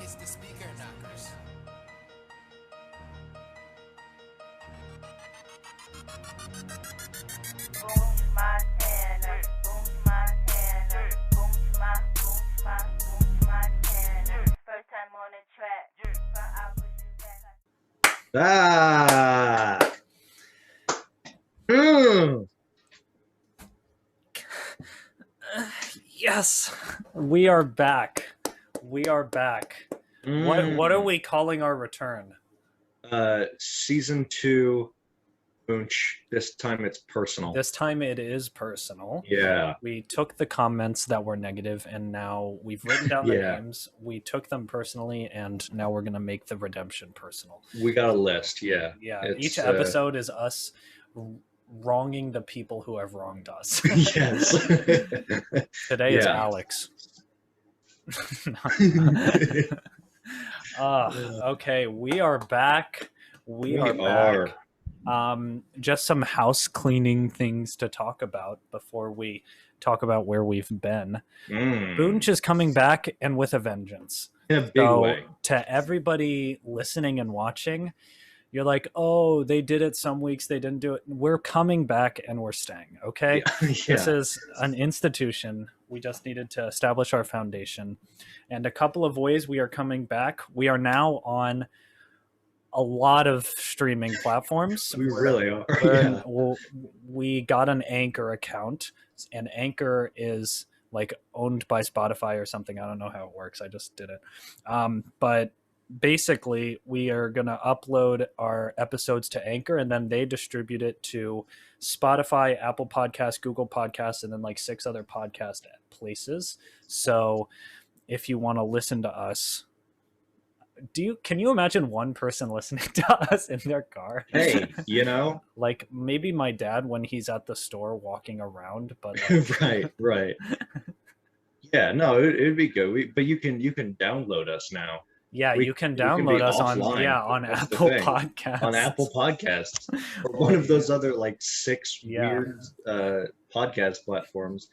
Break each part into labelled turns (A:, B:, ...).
A: is the Speaker Knockers.
B: Boonch Montana, Boonch Montana, Boonch Montana. First time on the track, but I push you
C: back. Yes, we are back. We are back. What are we calling our return?
D: Season 2, Boonch. This time it's personal.
C: This time it is personal.
D: Yeah.
C: We took the comments that were negative, and now we've written down the names. We took them personally, and now we're gonna make the redemption personal.
D: We got a list. Yeah.
C: Yeah. Each episode is us wronging the people who have wronged us.
D: Yes.
C: Today it's Alex. Okay, we are back. We are back. Just some house cleaning things to talk about before we talk about where we've been. Boonch is coming back and with a vengeance.
D: In a big way.
C: To everybody listening and watching, you're like, oh, they did it some weeks, they didn't do it. We're coming back and we're staying, okay? Yeah. This is an institution. We just needed to establish our foundation. And a couple of ways we are coming back. We are now on a lot of streaming platforms.
D: We really are.
C: We got an Anchor account, and Anchor is like owned by Spotify or something. I don't know how it works. I just did it. But basically, we are going to upload our episodes to Anchor, and then they distribute it to Spotify, Apple Podcasts, Google Podcasts, and then like 6 other podcast places. So if you want to listen to us, can you imagine one person listening to us in their car?
D: Hey,
C: like maybe my dad when he's at the store walking around, but
D: right. Yeah, no, it'd be good. But you can download us now.
C: Yeah, you can download us on Apple Podcasts.
D: On Apple Podcasts, or one of those other like 6 weird podcast platforms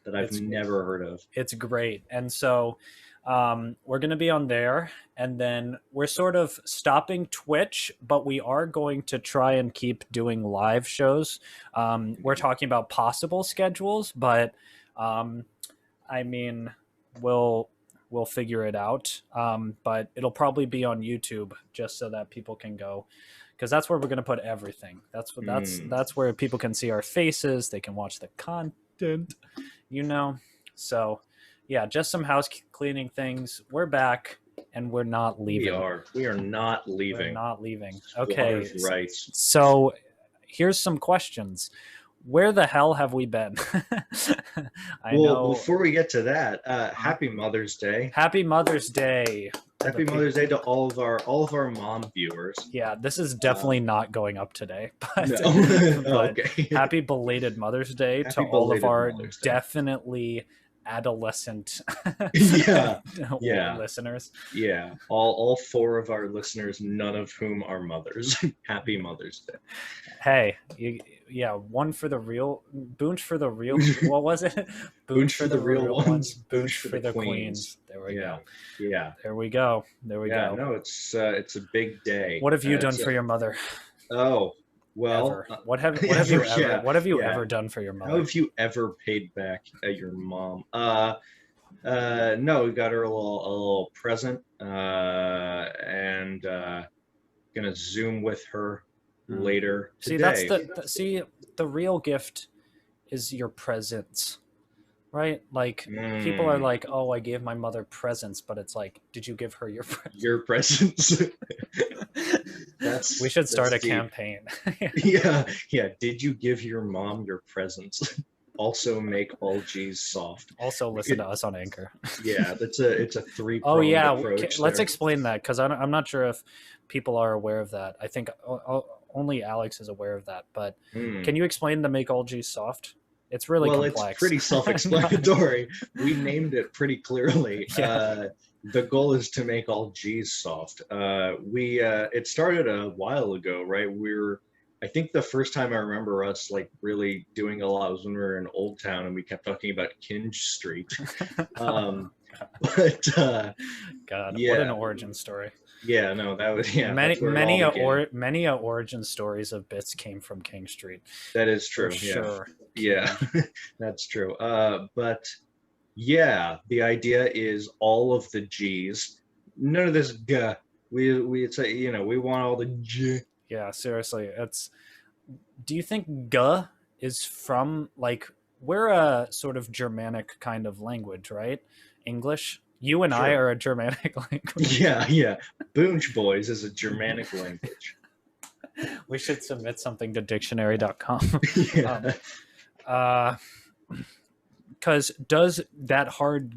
D: that I've never heard of.
C: It's great, and so we're going to be on there, and then we're sort of stopping Twitch, but we are going to try and keep doing live shows. We're talking about possible schedules, but I mean, we'll figure it out. But it'll probably be on YouTube just so that people can go, because that's where we're going to put everything. That's where people can see our faces. They can watch the content, So yeah, just some house cleaning things. We're back, and we're not leaving.
D: We are not leaving.
C: We're not leaving. Okay.
D: Right.
C: So here's some questions. Where the hell have we been? I know.
D: Before we get to that, happy Mother's Day.
C: Happy Mother's Day.
D: Happy Mother's Day to all of our mom viewers.
C: Yeah, this is definitely not going up today, but,
D: Okay.
C: Happy belated Mother's Day to all of our definitely adolescent listeners.
D: Yeah, all 4 of our listeners, none of whom are mothers. Happy Mother's Day.
C: Hey, one for the real, Boonch for the real. What was it?
D: Boonch for the real ones,
C: Boonch for the queens. There we go.
D: Yeah.
C: There we go.
D: No, it's a big day.
C: What have you done for your mother?
D: Oh. Well,
C: what have you ever done for your mother?
D: How have you ever paid back your mom? No, we got her a little present, and gonna Zoom with her later today.
C: See, the real gift is your presents, right? Like people are like, oh, I gave my mother presents, but it's like, did you give her your presents?
D: Your presents.
C: We should start a campaign.
D: Yeah. Did you give your mom your presents? Also make all G's soft.
C: Also listen to us on Anchor.
D: Yeah, it's a 3-pronged
C: Oh yeah,
D: approach
C: let's
D: there.
C: explain that, because I'm not sure if people are aware of that. I think only Alex is aware of that. But can you explain the make all G's soft? It's really complex.
D: It's pretty self-explanatory. We named it pretty clearly. Yeah. The goal is to make all G's soft. It started a while ago, right? I think the first time I remember us like really doing a lot was when we were in Old Town and we kept talking about Kinge Street. But
C: God,
D: yeah,
C: what an origin story.
D: yeah, no, that was
C: many
D: that's where it all began.
C: many a origin stories of bits came from King Street
D: That is
C: for
D: true. Yeah,
C: sure.
D: yeah, that's true. But yeah, the idea is all of the G's, none of this G. We say, we want all the G.
C: Yeah, seriously, it's. Do you think "g" is from like we're a sort of Germanic kind of language, right? English. You and I
D: Sure.
C: are a Germanic language.
D: Yeah, yeah. Boonch Boys is a Germanic language.
C: We should submit something to dictionary.com.
D: Yeah.
C: Because does that hard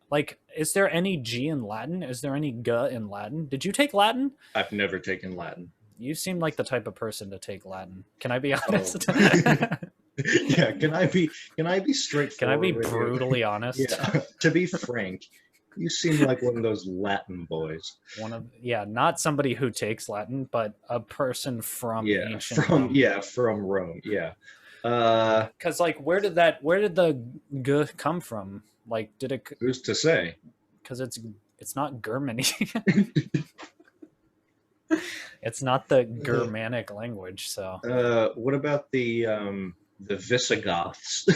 C: like is there any G in Latin? Is there any G in Latin? Did you take Latin?
D: I've never taken Latin.
C: You seem like the type of person to take Latin. Can I be
D: Oh.
C: honest?
D: Yeah, can I be straightforward?
C: Can I be
D: with you?
C: brutally honest?
D: Yeah. To be frank, you seem like one of those Latin boys.
C: Not somebody who takes Latin, but a person from ancient
D: from
C: Rome.
D: from Rome. Yeah.
C: Because like where did the G come from? Like did it?
D: Who's to say?
C: Because it's not Germany. It's not the Germanic language. So
D: what about the Visigoths?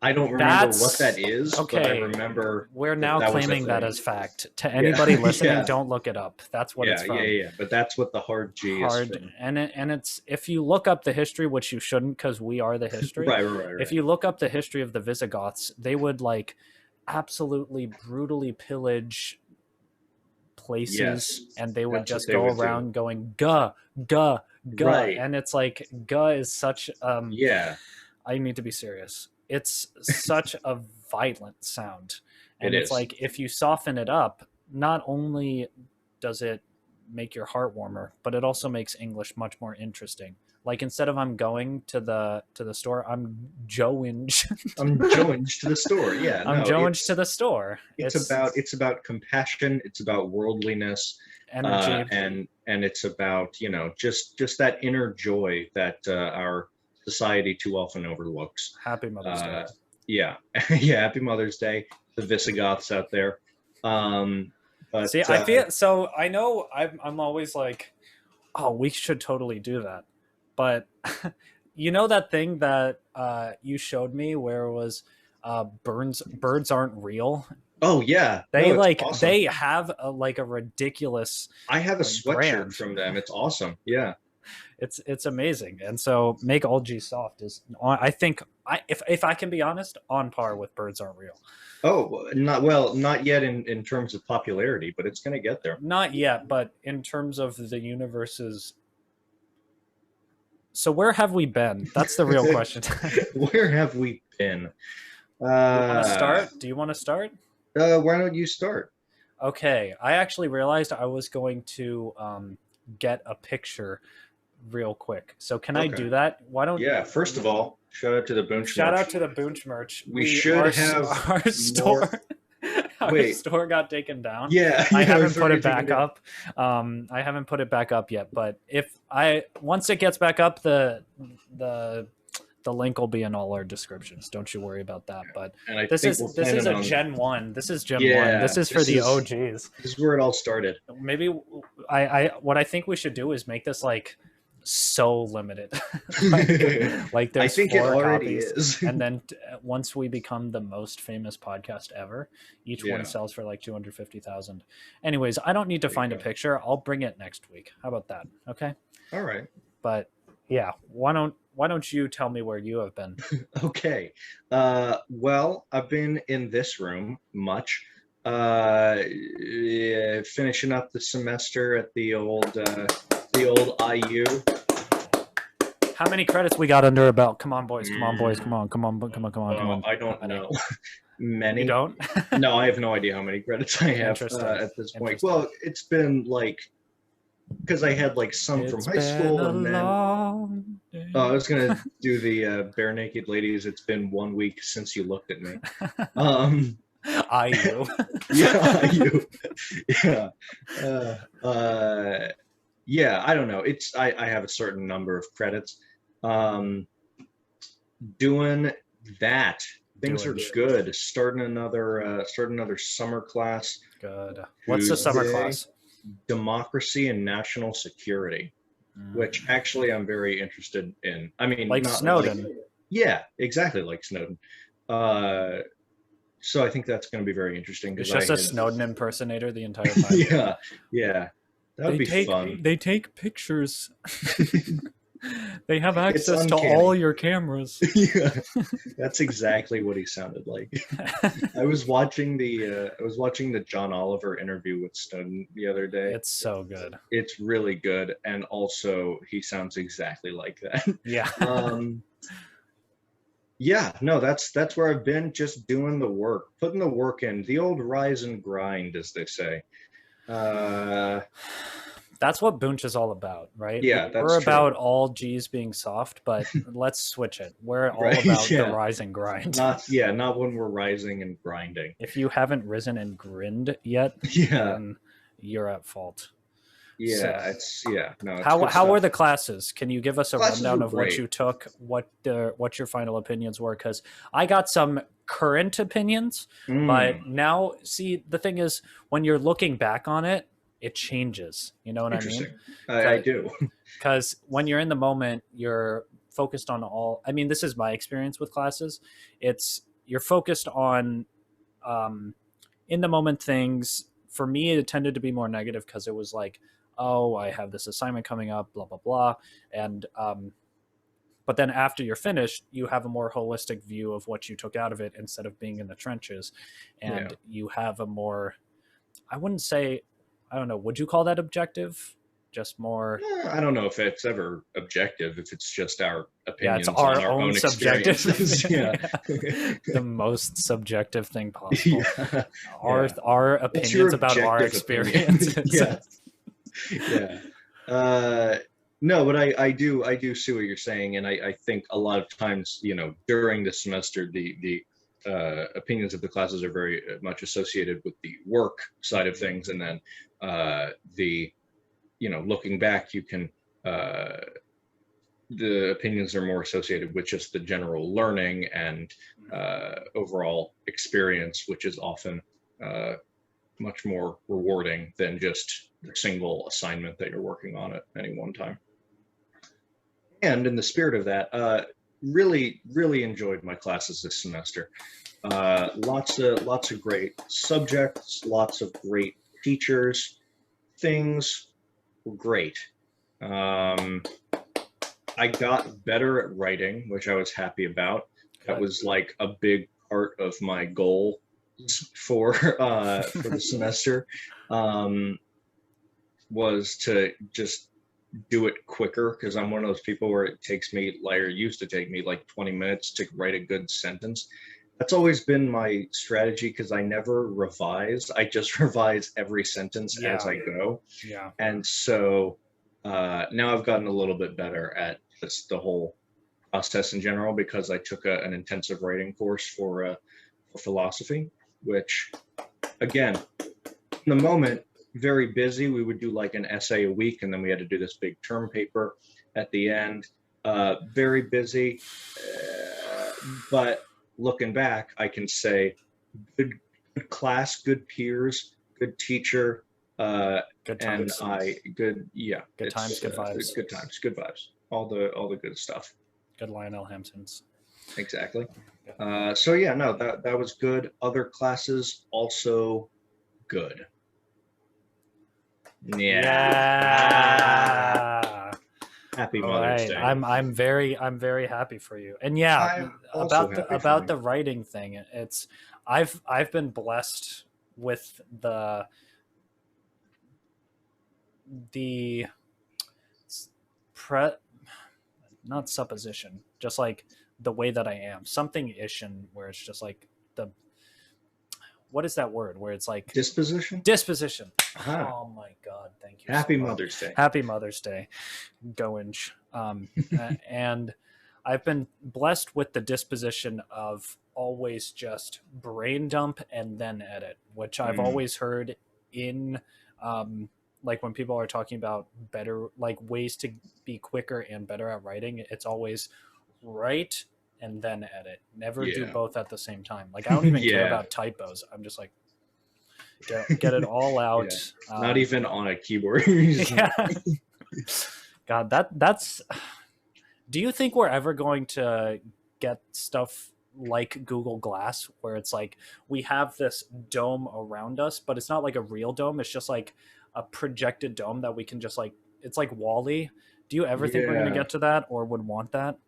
D: I don't remember what that is,
C: okay.
D: but I remember
C: we're now
D: that
C: claiming
D: was a
C: that
D: thing.
C: as fact. To anybody listening,
D: Yeah.
C: don't look it up. That's what it's from.
D: Yeah. But that's what the hard G is from.
C: And it's if you look up the history, which you shouldn't, because we are the history.
D: Right.
C: If you look up the history of the Visigoths, they would like absolutely brutally pillage places,
D: Yes,
C: and they would
D: that's
C: just
D: what they
C: go
D: would do.
C: around going "guh, guh, guh,"
D: Right.
C: and it's like "guh" is such
D: Yeah,
C: I need to be serious. It's such a violent sound, and
D: It
C: it's
D: is.
C: like if you soften it up, not only does it make your heart warmer, but it also makes English much more interesting. Like instead of I'm going to the store, I'm going.
D: I'm going to the store. Yeah,
C: I'm
D: no,
C: going
D: it's,
C: to the store.
D: it's about compassion. It's about worldliness,
C: energy.
D: and it's about just that inner joy that our society too often overlooks.
C: Happy Mother's Day.
D: Yeah, yeah. Happy Mother's Day, the Visigoths out there. But
C: See, I feel so. I know I'm always like, oh, we should totally do that. But you know that thing that you showed me where it was birds aren't real.
D: Oh yeah,
C: They
D: no, it's awesome.
C: they have a ridiculous.
D: I have a sweatshirt
C: brand.
D: from them. It's awesome. Yeah.
C: It's amazing, and so make all G soft is I think if I can be honest, on par with birds aren't real.
D: Oh, not yet in terms of popularity, but it's going to get there.
C: Not yet, but in terms of the universe's. So where have we been? That's the real question.
D: Where have we been?
C: You want to start? Do you want to start?
D: Why don't you start?
C: Okay, I actually realized I was going to get a picture real quick. So can I do that? Why don't?
D: Yeah. First of all, shout out to the Boonch.
C: Shout out to the Boonch merch.
D: We should have
C: our store. Our store got taken down.
D: Yeah,
C: I haven't put it back up. I haven't put it back up yet, but once it gets back up, the link will be in all our descriptions. Don't you worry about that. But this is a Gen 1. This is Gen 1. This is for the OGs.
D: This is where it all started.
C: Maybe what I think we should do is make this like so limited. like there's
D: I think
C: 4
D: it already
C: copies,
D: is.
C: and then once we become the most famous podcast ever, each one sells for like 250,000. Anyways, I don't need to find a picture. I'll bring it next week. How about that? Okay.
D: All right.
C: But yeah, why don't you tell me where you have been?
D: Okay. Well, I've been in this room much. Finishing up the semester at the old IU.
C: How many credits we got under our belt? Come on, boys. Come on.
D: I don't know. Many.
C: You don't?
D: No, I have no idea how many credits I have at this point. Well, it's been like, because I had like some from high school, and then I was gonna do the Bare Naked Ladies. It's been 1 week since you looked at me.
C: IU.
D: Yeah, IU. Yeah. I don't know. I have a certain number of credits. Doing that Things are
C: doing?
D: good. Starting another summer class
C: Good. What's the summer
D: Tuesday.
C: class?
D: Democracy and national security, which actually I'm very interested in. I mean,
C: Like
D: not
C: Snowden.
D: like, yeah, exactly like Snowden. So I think that's going to be very interesting
C: It's
D: because
C: just a Snowden impersonator the entire time.
D: yeah, yeah, that would be fun.
C: They take pictures. They have
D: It's
C: access to
D: uncanny.
C: all your cameras.
D: Yeah, that's exactly what he sounded like. I was watching the John Oliver interview with Snowden the other day.
C: It's so good.
D: It's really good, and also he sounds exactly like that.
C: Yeah.
D: Yeah, no, that's where I've been, just doing the work, putting the work in, the old rise and grind, as they say.
C: That's what Boonch is all about, right?
D: Yeah, that's
C: we're
D: true.
C: about all G's being soft, but let's switch it. We're all
D: Right,
C: about
D: yeah.
C: the rise and grind.
D: Not when we're rising and grinding.
C: If you haven't risen and grinned yet,
D: Yeah,
C: then you're at fault.
D: yeah,
C: So,
D: no. It's
C: how
D: good
C: were
D: stuff.
C: the classes? Can you give us a
D: Classes
C: rundown
D: were
C: of what
D: great.
C: you took, what your final opinions were? Because I got some current opinions, but now, see, the thing is, when you're looking back on it, it changes. You know what I mean?
D: Interesting. I do.
C: Because when you're in the moment, you're focused on all. I mean, this is my experience with classes. You're focused on in the moment things. For me, it tended to be more negative because it was like, oh, I have this assignment coming up, blah blah blah, and but then after you're finished, you have a more holistic view of what you took out of it instead of being in the trenches, and you have a more, I wouldn't say, I don't know, would you call that objective? Just more.
D: I don't know if it's ever objective, if it's just our
C: Yeah, it's
D: opinions
C: our
D: on our
C: own
D: own
C: subjective.
D: experiences. Yeah.
C: The most subjective thing possible.
D: Yeah.
C: Our
D: What's your
C: opinions about our
D: objective opinion?
C: experiences.
D: Yeah. No, but I do see what you're saying, and I think a lot of times, during the semester, the opinions of the classes are very much associated with the work side of things, and then the looking back, you can the opinions are more associated with just the general learning and overall experience, which is often much more rewarding than just the single assignment that you're working on at any one time. And in the spirit of that, really enjoyed my classes this semester. Lots of great subjects, lots of great teachers. Things were great. I got better at writing, which I was happy about. That was like a big part of my goal for the semester, was to just do it quicker, because I'm one of those people where it used to take me like 20 minutes to write a good sentence. That's always been my strategy, because I never revise. I just revise every sentence as I go.
C: Yeah.
D: And so now I've gotten a little bit better at just the whole process in general, because I took an intensive writing course for philosophy, which, again, in the moment, very busy. We would do like an essay a week, and then we had to do this big term paper at the end. Very busy, but looking back, I can say good class, good peers, good teacher,
C: Good times.
D: good
C: times, good vibes.
D: Good times, good vibes. All the good stuff.
C: Good Lionel Hamptons.
D: Exactly. So yeah, no, that was good. Other classes also good. Yeah. Happy Mother's Day.
C: I'm very happy for you. And yeah, about the writing thing, it's I've been blessed with the not supposition, just like the way that I am, something Ishan, where it's just like what is that word where it's like
D: disposition.
C: Uh-huh. Oh my god, thank you.
D: Happy Mother's Day.
C: Happy Mother's Day. Goinch. And I've been blessed with the disposition of always just brain dump and then edit, which I've always heard in like when people are talking about better, like ways to be quicker and better at writing, it's always write, and then edit. Never do
D: Yeah.
C: both at the same time. Like I don't even care
D: Yeah.
C: about typos. I'm just like get it all out.
D: Not even on a keyboard.
C: Yeah. God, that's. Do you think we're ever going to get stuff like Google Glass, where it's like we have this dome around us, but it's not like a real dome? It's just like a projected dome that we can just like. It's like Wall-E. Do you ever think we're going to
D: Yeah.
C: get to that, or would want that?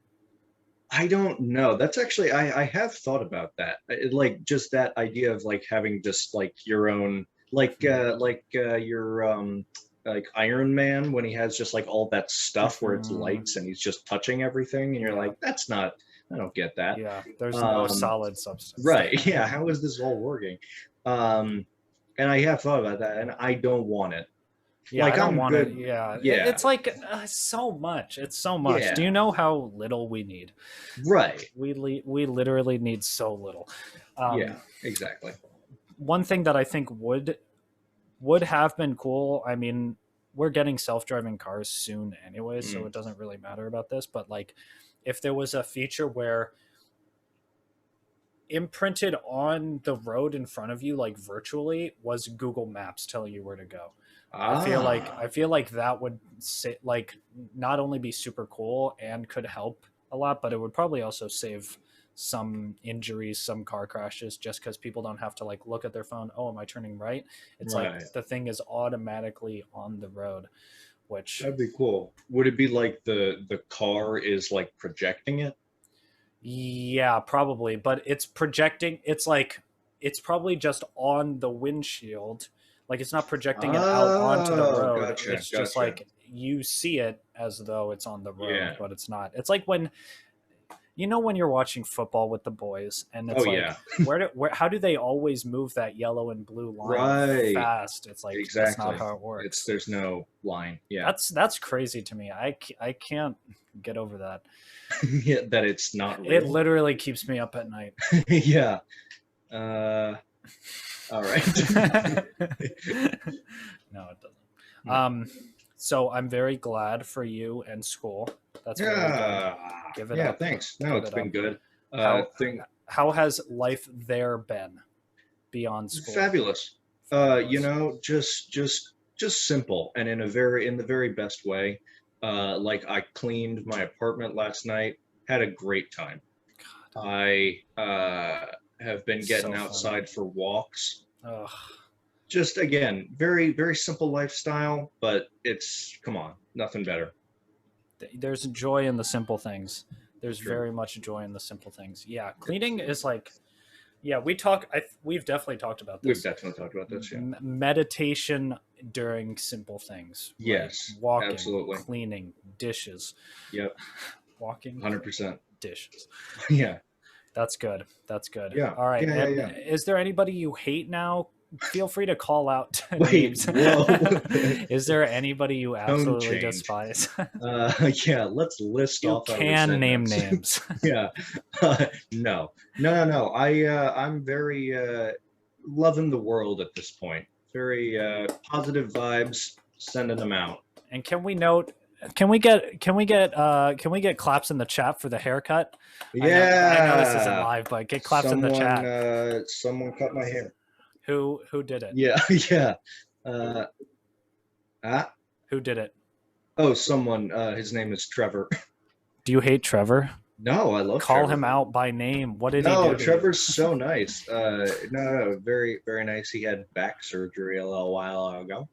D: I don't know. That's actually I have thought about that. Like just that idea of like having just like your own your like Iron Man when he has just like all that stuff where it's
C: Mhm.
D: lights and he's just touching everything and you're
C: Yeah.
D: like, that's not, I don't get that.
C: Yeah, there's no
D: Um,
C: solid substance.
D: Right. Yeah. How is this all working? And I have thought about that and I don't want it.
C: Yeah,
D: Like
C: I don't
D: I'm
C: want
D: good.
C: it. Yeah,
D: Yeah.
C: It's like so much. It's so much.
D: Yeah.
C: Do you know how little we need?
D: Right.
C: We literally need so little.
D: Yeah, exactly.
C: One thing that I think would have been cool. I mean, we're getting self-driving cars soon anyway, so it doesn't really matter about this. But like, if there was a feature where imprinted on the road in front of you, like virtually, was Google Maps telling you where to go. I feel like that would like not only be super cool and could help a lot, but it would probably also save some injuries, some car crashes, just because people don't have to like look at their phone. Oh, am I turning right? It's
D: Right.
C: like the thing is automatically on the road, which
D: That'd be cool. Would it be like the car is like projecting it?
C: yeah, probably, but it's projecting. It's like it's probably just on the windshield. Like it's not projecting it out onto the
D: Oh,
C: road.
D: gotcha,
C: It's just
D: gotcha.
C: like you see it as though it's on the road,
D: Yeah.
C: but it's not. It's like when when you're watching football with the boys and it's
D: Oh,
C: like
D: yeah.
C: how do they always move that yellow and blue line
D: Right.
C: fast? It's like that's
D: Exactly.
C: not how it works.
D: There's no line. Yeah.
C: That's crazy to me. I can't get over that.
D: Yeah, that it's not
C: It
D: real.
C: literally keeps me up at night.
D: Yeah. All right.
C: No, it doesn't. So I'm very glad for you and school. That's very good.
D: Yeah.
C: Give it
D: Yeah,
C: up.
D: thanks. No,
C: Give
D: it's
C: it
D: been
C: up.
D: good.
C: How has life there been beyond school?
D: Fabulous. You know, just simple and in the very best way. Like I cleaned my apartment last night, had a great time.
C: God.
D: I have been getting
C: So
D: outside for walks.
C: Ugh.
D: Just again, very, very simple lifestyle, but it's come on, nothing better.
C: There's joy in the simple things. There's
D: Sure.
C: very much joy in the simple things. Yeah, cleaning is like, yeah, we've definitely talked about
D: We've
C: this.
D: definitely talked about this, yeah.
C: Meditation during simple things. Like
D: Yes,
C: walking,
D: absolutely.
C: cleaning, dishes.
D: Yep,
C: Walking,
D: 100%.
C: dishes.
D: Yeah.
C: That's good. That's good.
D: Yeah.
C: All right.
D: Yeah,
C: And
D: yeah.
C: is there anybody you hate now? Feel free to call out
D: Wait,
C: names.
D: whoa.
C: Is there anybody you absolutely
D: change.
C: despise?
D: Yeah, let's list
C: You
D: off our
C: can name
D: resentments.
C: names.
D: Yeah. No. I'm very loving the world at this point. Very positive vibes, sending them out.
C: And can we note? Can we get claps in the chat for the haircut?
D: Yeah.
C: I know this isn't live, but get claps in the chat.
D: Someone cut my hair.
C: Who did it?
D: Yeah, yeah.
C: Who did it?
D: Oh, someone. His name is Trevor.
C: Do you hate Trevor?
D: No, I love
C: Call
D: Trevor.
C: him out by name. What did he do?
D: No,
C: to you?
D: Trevor's so nice. No, very, very nice. He had back surgery a little while ago,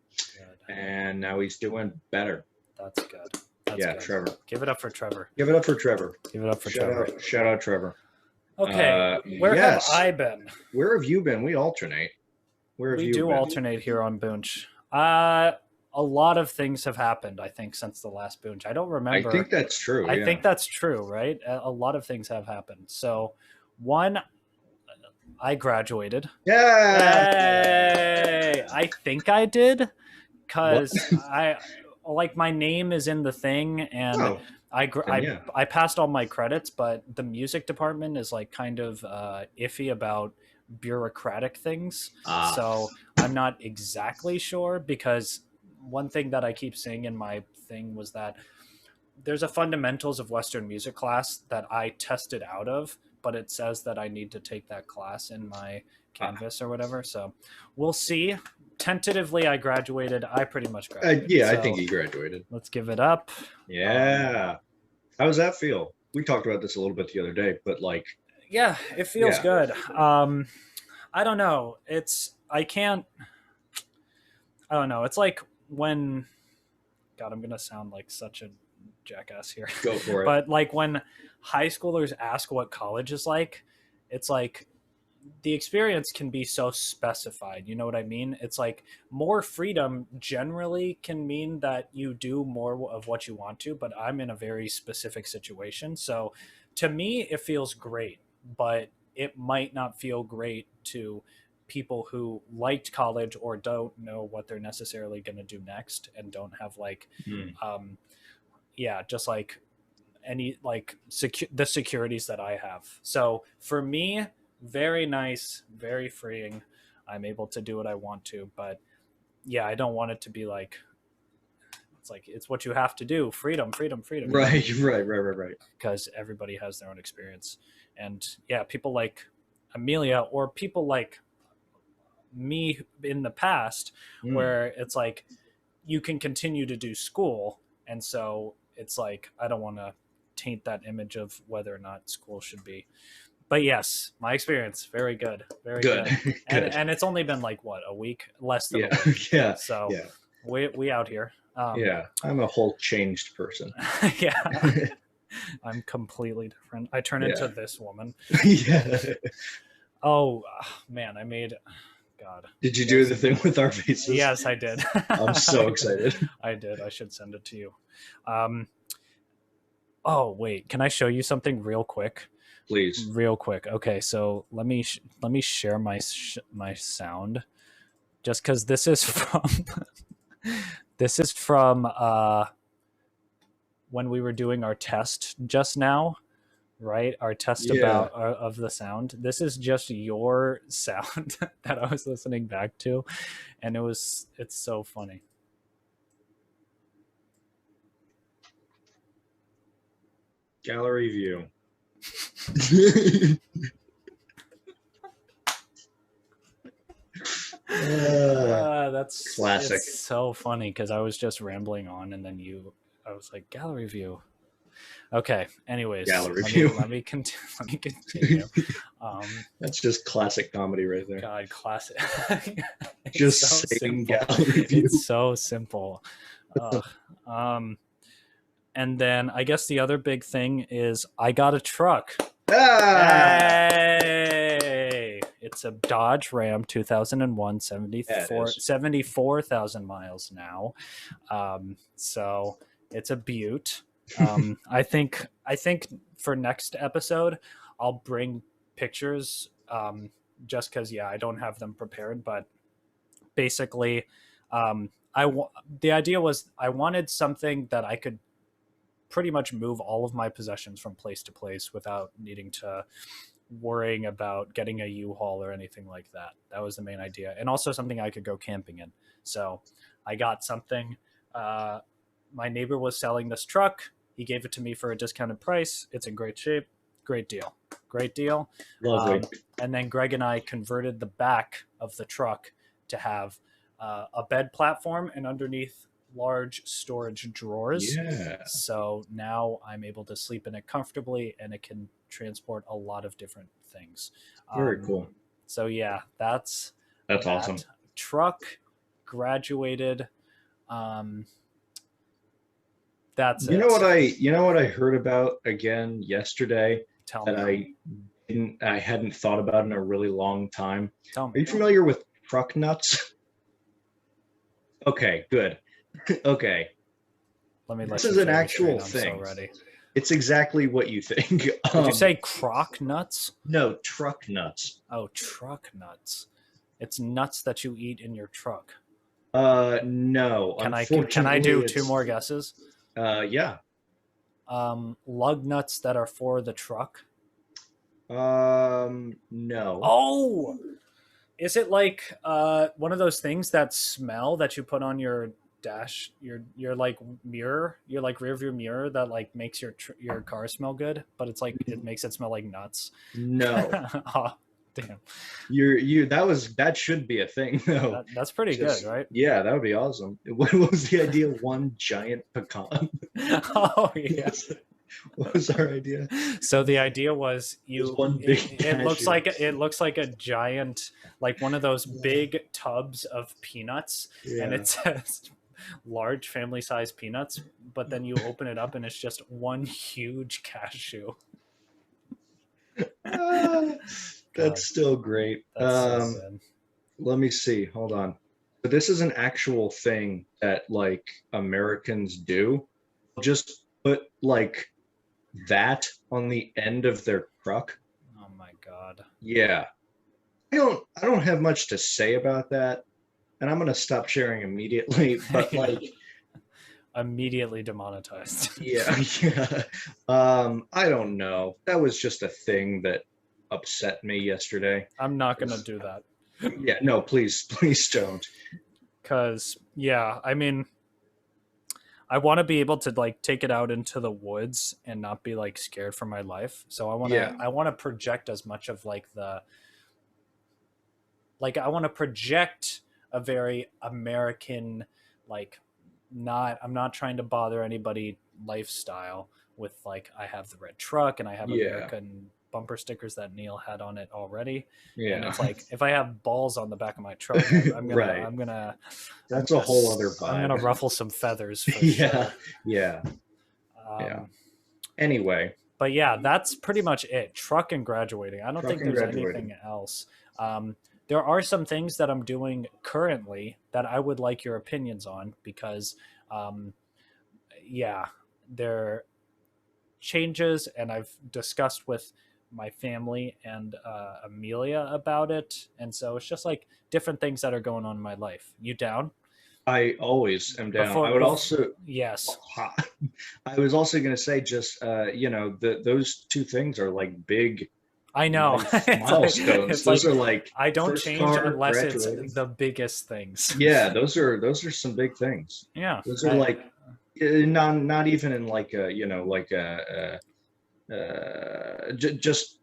C: Good.
D: and now he's doing better.
C: That's good. That's
D: Yeah,
C: good.
D: Trevor.
C: Give it up for Trevor.
D: Give it up for Trevor.
C: Give it up for Trevor.
D: Shout out, Trevor.
C: Okay, where
D: yes.
C: have I been?
D: Where have you been? We alternate. Where have
C: We
D: you
C: do
D: been?
C: alternate here on Boonch. A lot of things have happened, I think, since the last Boonch. I don't remember.
D: I think that's true.
C: I
D: yeah.
C: think that's true, right? A lot of things have happened. So, one, I graduated.
D: Yeah.
C: Yay! I think I did, because my name is in the thing, and
D: Oh,
C: I passed all my credits, but the music department is like kind of iffy about bureaucratic things. So I'm not exactly sure, because one thing that I keep seeing in my thing was that there's a fundamentals of Western music class that I tested out of, but it says that I need to take that class in my Canvas or whatever. So we'll see. Tentatively, I graduated. I pretty much graduated.
D: Yeah, I
C: So
D: think you graduated.
C: let's give it up.
D: Yeah. How does that feel? We talked about this a little bit the other day, but like,
C: Yeah, it feels
D: Yeah.
C: good. I don't know. I don't know. It's like when, God, I'm going to sound like such a jackass here.
D: go for it.
C: But like when high schoolers ask what college is like, it's like the experience can be so specified. You know what I mean? It's like more freedom generally can mean that you do more of what you want to, but I'm in a very specific situation. So to me, it feels great, but it might not feel great to people who liked college or don't know what they're necessarily going to do next and don't have like, just like any like the securities that I have. So for me, very nice, very freeing. I'm able to do what I want to, but yeah, I don't want it to be like it's what you have to do. Freedom.
D: Right.
C: Because everybody has their own experience. And yeah, people like Amelia or people like me in the past where it's like you can continue to do school. And so it's like I don't want to taint that image of whether or not school should be. But yes, my experience, very good. Very good.
D: Good.
C: And it's only been like what, a week? Less than a
D: Yeah.
C: week.
D: Yeah.
C: So
D: Yeah.
C: we out here.
D: Yeah. I'm a whole changed person.
C: Yeah. I'm completely different. I turn into this woman.
D: Yeah.
C: Oh man, God.
D: Did you do the thing with our faces?
C: Yes, I did.
D: I'm so excited.
C: I did. I should send it to you. Oh wait, can I show you something real quick?
D: Please.
C: Real quick. Okay, so let me share my sound, just because this is from when we were doing our test just now, right? Our test about of the sound. This is just your sound that I was listening back to, and it's so funny.
D: Gallery view.
C: That's
D: classic.
C: It's so funny because I was just rambling on, and then I was like, gallery view. Okay. Anyways,
D: gallery view.
C: Let me continue.
D: That's just classic comedy right there.
C: God, classic.
D: Just so saying gallery view.
C: It's so simple. And then I guess the other big thing is I got a truck. Hey! It's a Dodge Ram 2001, 74,000 miles now. So it's a beaut. I think for next episode, I'll bring pictures just because, I don't have them prepared. But basically, the idea was I wanted something that I could pretty much move all of my possessions from place to place without needing to worrying about getting a U-Haul or anything like that. That was the main idea. And also something I could go camping in. So I got something. My neighbor was selling this truck. He gave it to me for a discounted price. It's in great shape. Great deal.
D: Lovely.
C: And then Greg and I converted the back of the truck to have a bed platform and underneath large storage drawers.
D: Yeah.
C: So now I'm able to sleep in it comfortably, and it can transport a lot of different things.
D: Very cool.
C: So yeah, that's
D: awesome.
C: Truck graduated. That's
D: you know what I heard about again yesterday.
C: Tell
D: that
C: me.
D: I hadn't thought about in a really long time.
C: Tell me.
D: Are you familiar with truck nuts? Okay, good. Okay. This is an actual thing. It's exactly what you think.
C: Did you say crock nuts?
D: No, truck nuts.
C: Oh, truck nuts. It's nuts that you eat in your truck.
D: No.
C: Can I do two more guesses?
D: Yeah.
C: Lug nuts that are for the truck.
D: No.
C: Oh, is it like one of those things that smell that you put on your your like mirror, your like rear view mirror that like makes your car smell good, but it's like it makes it smell like nuts.
D: No.
C: Oh, damn.
D: That should be a thing though.
C: That's pretty good, right?
D: Yeah, that would be awesome. What was the idea? One giant pecan.
C: Oh yeah.
D: What was our idea?
C: So the idea was
D: One big
C: it looks
D: cashew.
C: like a giant, like one of those big tubs of peanuts, and
D: Yeah.
C: it says large family size peanuts, but then you open it up and it's just one huge cashew. God,
D: That's still great.
C: that's so good.
D: Let me see. Hold on. But this is an actual thing that like Americans do. Just put like that on the end of their truck.
C: Oh my god.
D: Yeah. I don't have much to say about that. And I'm gonna stop sharing immediately, but like
C: Immediately demonetized.
D: yeah, yeah. I don't know. That was just a thing that upset me yesterday.
C: I'm not gonna do that.
D: Yeah, no, please don't.
C: Because yeah, I mean, I want to be able to like take it out into the woods and not be like scared for my life. So I want to project as much of like I want to project a very American, like, I'm not trying to bother anybody lifestyle with like I have the red truck and I have American bumper stickers that Neil had on it already.
D: Yeah.
C: And it's like if I have balls on the back of my truck, I'm gonna
D: that's a whole other vibe.
C: I'm gonna ruffle some feathers for
D: yeah.
C: sure.
D: Yeah. Anyway.
C: But yeah, that's pretty much it. Truck and graduating. I don't think there's anything else. There are some things that I'm doing currently that I would like your opinions on because, they're changes, and I've discussed with my family and Amelia about it. And so it's just like different things that are going on in my life. You down?
D: I always am down. I would also
C: yes.
D: I was also going to say just those two things are like big.
C: I know.
D: Milestones. Those are like
C: I don't change unless it's the biggest things.
D: Yeah, those are some big things.
C: Yeah,
D: those are like not even in like just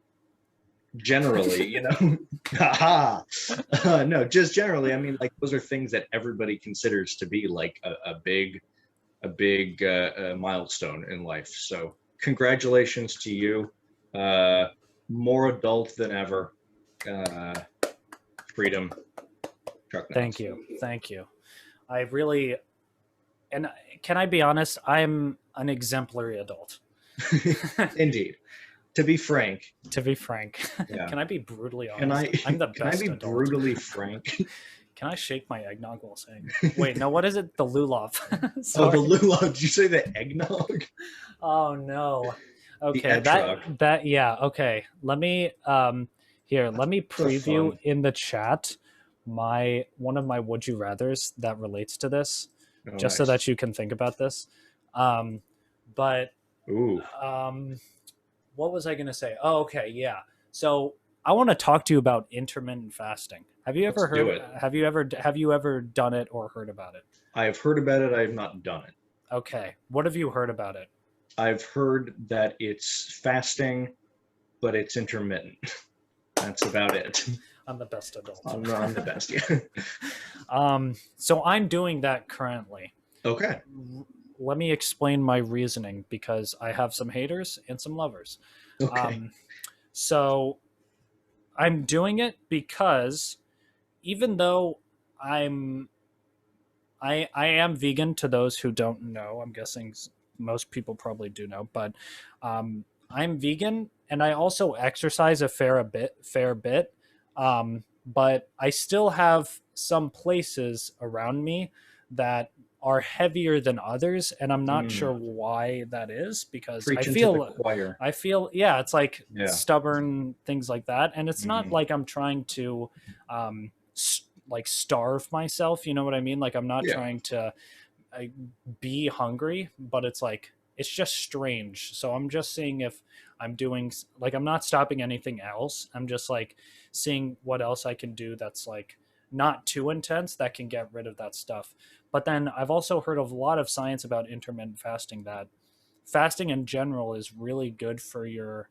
D: generally, no, just generally. I mean, like those are things that everybody considers to be like a big milestone in life. So congratulations to you. More adult than ever. Freedom.
C: Thank you. I really, and can I be honest? I'm an exemplary adult.
D: Indeed. To be frank.
C: Yeah. Can I be brutally honest? I'm the best.
D: Can I be
C: adult.
D: brutally frank?
C: Can I shake my eggnog while saying? Wait, no. What is it? The lulav.
D: Oh, the lulav. Did you say the eggnog?
C: Oh no. Okay, that yeah. Okay, let me let me preview in the chat one of my would you rather's that relates to this, just so that you can think about this. But what was I gonna say? Oh, okay, yeah. So I want to talk to you about intermittent fasting. Have you ever heard? Have you ever done it or heard about it?
D: I have heard about it. I have not done it.
C: Okay, what have you heard about it?
D: I've heard that it's fasting, but it's intermittent. That's about it.
C: I'm the best adult.
D: I'm the best, yeah.
C: So I'm doing that currently.
D: Okay.
C: Let me explain my reasoning because I have some haters and some lovers.
D: Okay.
C: So I'm doing it because even though I am vegan, to those who don't know, I'm guessing most people probably do know, but I'm vegan and I also exercise a fair bit. But I still have some places around me that are heavier than others, and I'm not sure why that is, because I feel yeah, it's like stubborn things like that, and it's not like I'm trying to like starve myself, you know what I mean? Like I'm not trying to be hungry, but it's like it's just strange. So I'm just seeing if I'm doing like I'm not stopping anything else. I'm just like seeing what else I can do that's like not too intense that can get rid of that stuff. But then I've also heard of a lot of science about intermittent fasting, that fasting in general is really good for your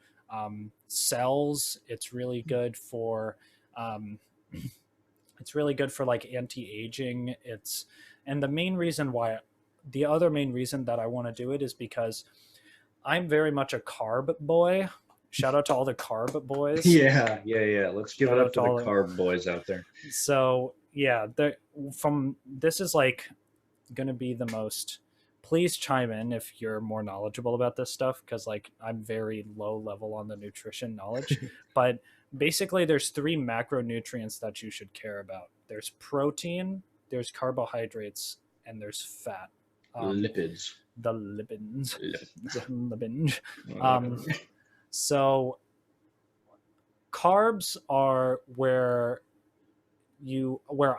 C: cells. It's really good for um, it's really good for like anti-aging. It's and the other main reason that I want to do it is because I'm very much a carb boy. Shout out to all the carb boys.
D: Yeah. Let's give
C: Shout
D: it up
C: out
D: to
C: to
D: the
C: all the
D: carb boys out there.
C: so yeah, from this is like going to be the most. Please chime in if you're more knowledgeable about this stuff, because like I'm very low level on the nutrition knowledge. But basically, there's three macronutrients that you should care about. There's protein, there's carbohydrates, and there's fat.
D: Lipids.
C: The lipids,
D: Lipids.
C: lipids. So carbs are where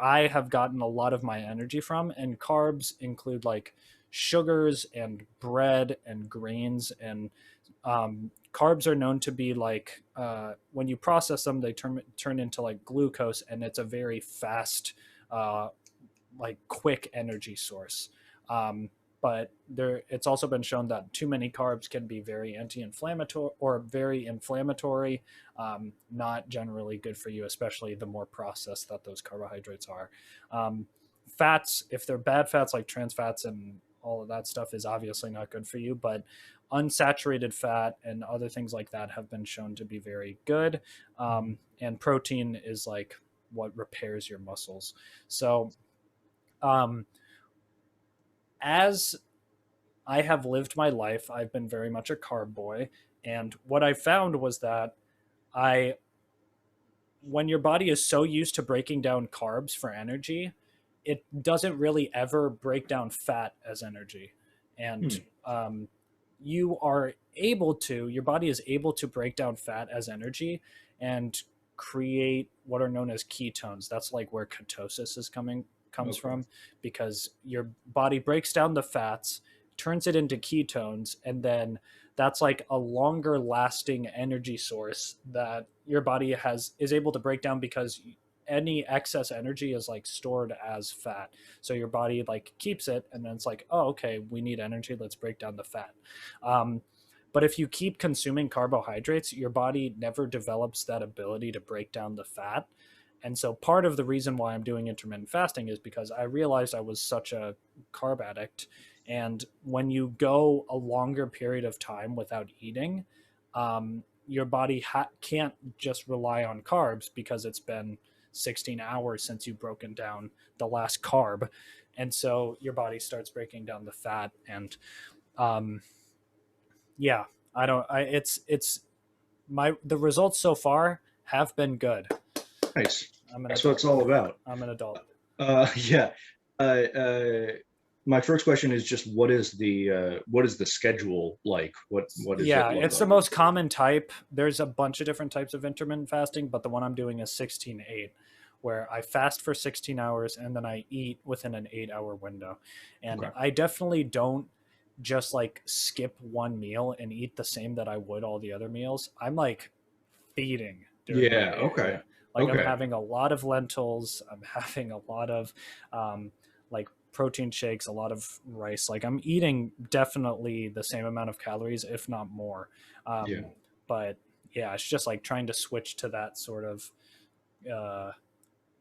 C: I have gotten a lot of my energy from, and carbs include like sugars and bread and grains, and carbs are known to be like when you process them, they turn into like glucose, and it's a very fast, uh, like quick energy source. But it's also been shown that too many carbs can be very anti-inflammatory or very inflammatory, not generally good for you, especially the more processed that those carbohydrates are. Fats, if they're bad fats like trans fats and all of that stuff, is obviously not good for you, but unsaturated fat and other things like that have been shown to be very good. And protein is like what repairs your muscles. So as I have lived my life, I've been very much a carb boy. And what I found was that I, when your body is so used to breaking down carbs for energy, it doesn't really ever break down fat as energy. And your body is able to break down fat as energy and create what are known as ketones. That's like where ketosis comes from, because your body breaks down the fats, turns it into ketones, and then that's like a longer lasting energy source that your body is able to break down, because any excess energy is like stored as fat. So your body like keeps it, and then it's like, oh, okay, we need energy, let's break down the fat. But if you keep consuming carbohydrates, your body never develops that ability to break down the fat. And so part of the reason why I'm doing intermittent fasting is because I realized I was such a carb addict. And when you go a longer period of time without eating, your body can't just rely on carbs, because it's been 16 hours since you've broken down the last carb. And so your body starts breaking down the fat. And yeah, the results so far have been good.
D: Nice. That's
C: Adult.
D: what it's all about.
C: I'm an adult.
D: Yeah. My first question is just what is the schedule like? What is it?
C: Yeah, it's the most common type. There's a bunch of different types of intermittent fasting, but the one I'm doing is 16-8, where I fast for 16 hours and then I eat within an 8-hour window. And I definitely don't just like skip one meal and eat the same that I would all the other meals. I'm like feeding.
D: Okay.
C: Like I'm having a lot of lentils. I'm having a lot of like protein shakes, a lot of rice. Like I'm eating definitely the same amount of calories, if not more. But yeah, it's just like trying to switch to that sort of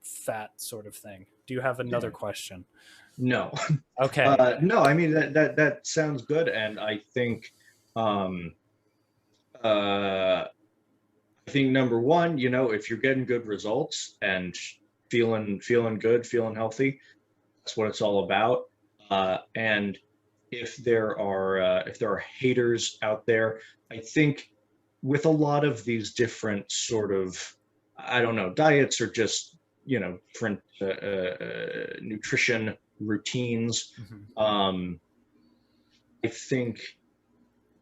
C: fat sort of thing. Do you have another question?
D: No.
C: Okay.
D: No, I mean that sounds good, and I think I think number one, if you're getting good results and feeling good, feeling healthy, that's what it's all about. And if there are haters out there, I think with a lot of these different sort of, I don't know, diets or just different nutrition routines, I think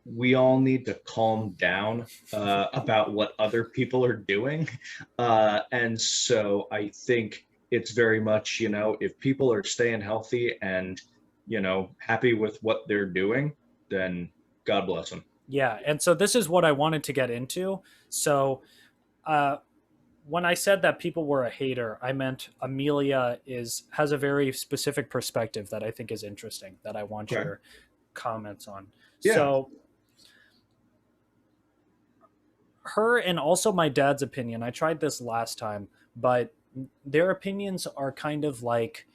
D: we all need to calm down about what other people are doing. And so I think it's very much, if people are staying healthy and, happy with what they're doing, then God bless them.
C: Yeah. And so this is what I wanted to get into. So when I said that people were a hater, I meant Amelia has a very specific perspective that I think is interesting that I want
D: Okay.
C: your comments on.
D: Yeah.
C: So her and also my dad's opinion, I tried this last time, but their opinions are kind of like,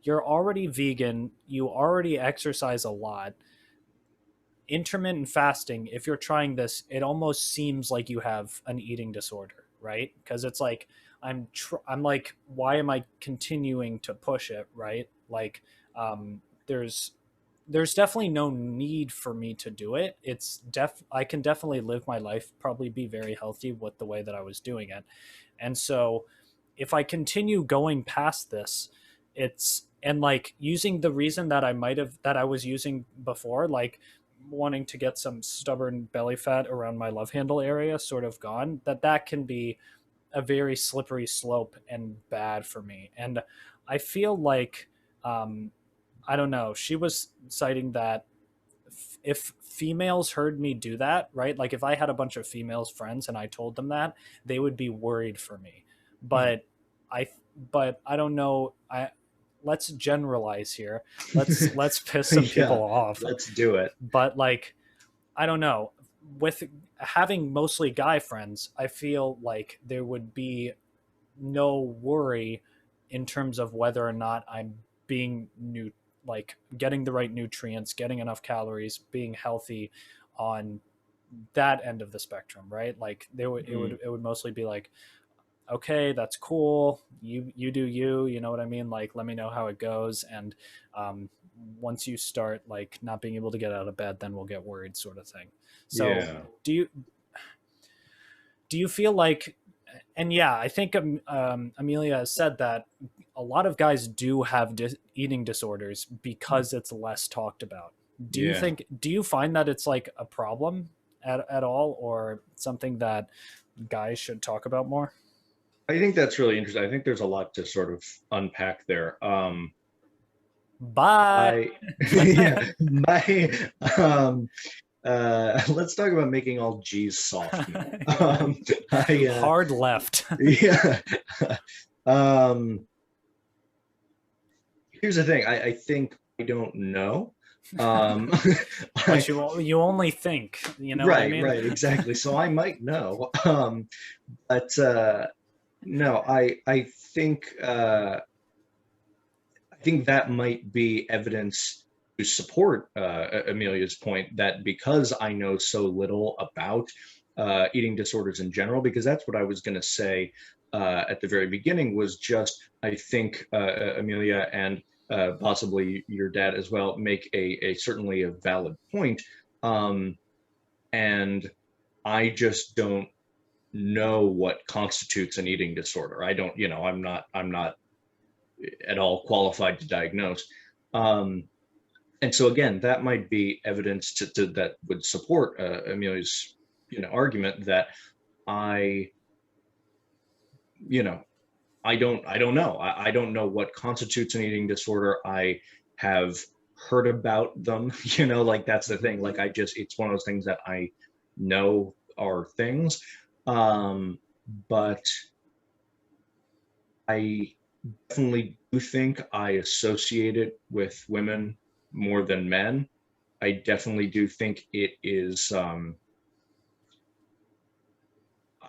C: you're already vegan, you already exercise a lot. Intermittent fasting, if you're trying this, it almost seems like you have an eating disorder, right? Because it's like I'm like, why am I continuing to push it, right? Like, um, there's definitely no need for me to do it. I can definitely live my life, probably be very healthy with the way that I was doing it. And so if I continue going past this, it's and like using the reason that I was using before, like wanting to get some stubborn belly fat around my love handle area sort of gone, that can be a very slippery slope and bad for me. And I feel like, I don't know, she was citing that if females heard me do that, right? Like if I had a bunch of females friends and I told them that, they would be worried for me. But I but I don't know. Let's generalize here. Let's piss some people off.
D: Let's do it.
C: But like, I don't know. With having mostly guy friends, I feel like there would be no worry in terms of whether or not I'm being like getting the right nutrients, getting enough calories, being healthy on that end of the spectrum, right? Like it would mostly be like, okay, that's cool. You do you, you know what I mean? Like, let me know how it goes. And once you start like not being able to get out of bed, then we'll get worried, sort of thing. So
D: Yeah.
C: do you feel like, and yeah, I think Amelia has said that a lot of guys do have eating disorders because it's less talked about. Do you find that it's like a problem at all, or something that guys should talk about more?
D: I think that's really interesting. I think there's a lot to sort of unpack there.
C: Bye.
D: Yeah, let's talk about making all G's soft.
C: Hard left.
D: Yeah. Here's the thing. I think I don't know.
C: But you only think, you know,
D: right,
C: what I mean?
D: Right, exactly. So I might know. But no, I think that might be evidence to support Amelia's point that because I know so little about eating disorders in general, because that's what I was going to say at the very beginning, was just I think Amelia and possibly your dad as well make a certainly a valid point, and I just don't know what constitutes an eating disorder. I don't, I'm not at all qualified to diagnose. And so again, that might be evidence to that would support Amelia's, argument that I don't know. I don't know what constitutes an eating disorder. I have heard about them, like that's the thing. Like it's one of those things that I know are things. But I definitely do think I associate it with women more than men. I definitely do think it is, in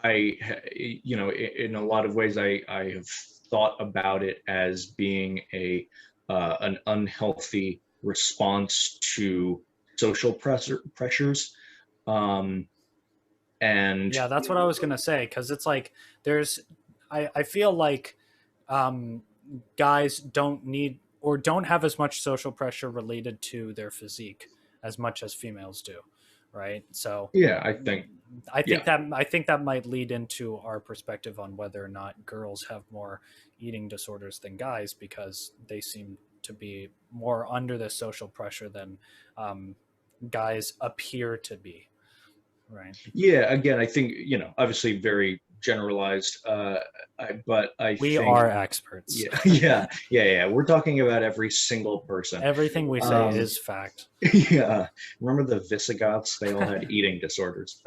D: a lot of ways, I have thought about it as being an unhealthy response to social pressures. And
C: yeah, that's what I was gonna say, because it's like I feel like guys don't need or don't have as much social pressure related to their physique as much as females do, right? So
D: yeah, I think
C: that might lead into our perspective on whether or not girls have more eating disorders than guys, because they seem to be more under the social pressure than guys appear to be. Right.
D: Yeah, again, I think, obviously very generalized, but
C: We
D: think
C: are experts.
D: Yeah. We're talking about every single person.
C: Everything we say is fact.
D: Yeah. Remember the Visigoths? They all had eating disorders.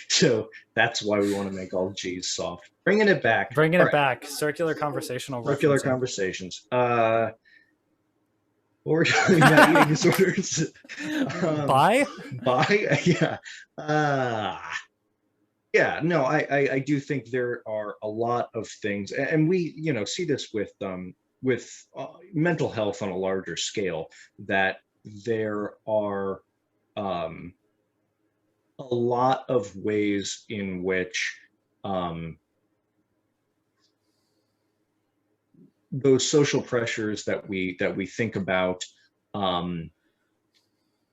D: So that's why we want to make all G's soft. Bringing it back.
C: Bringing
D: All
C: it
D: right,
C: back. Circular conversational
D: circular
C: referencing.
D: conversations. We're talking about eating disorders.
C: Bye?
D: Bye? Yeah. Yeah, no, I do think there are a lot of things, and we, see this with mental health on a larger scale, that there are um, a lot of ways in which um, those social pressures that we think about, um,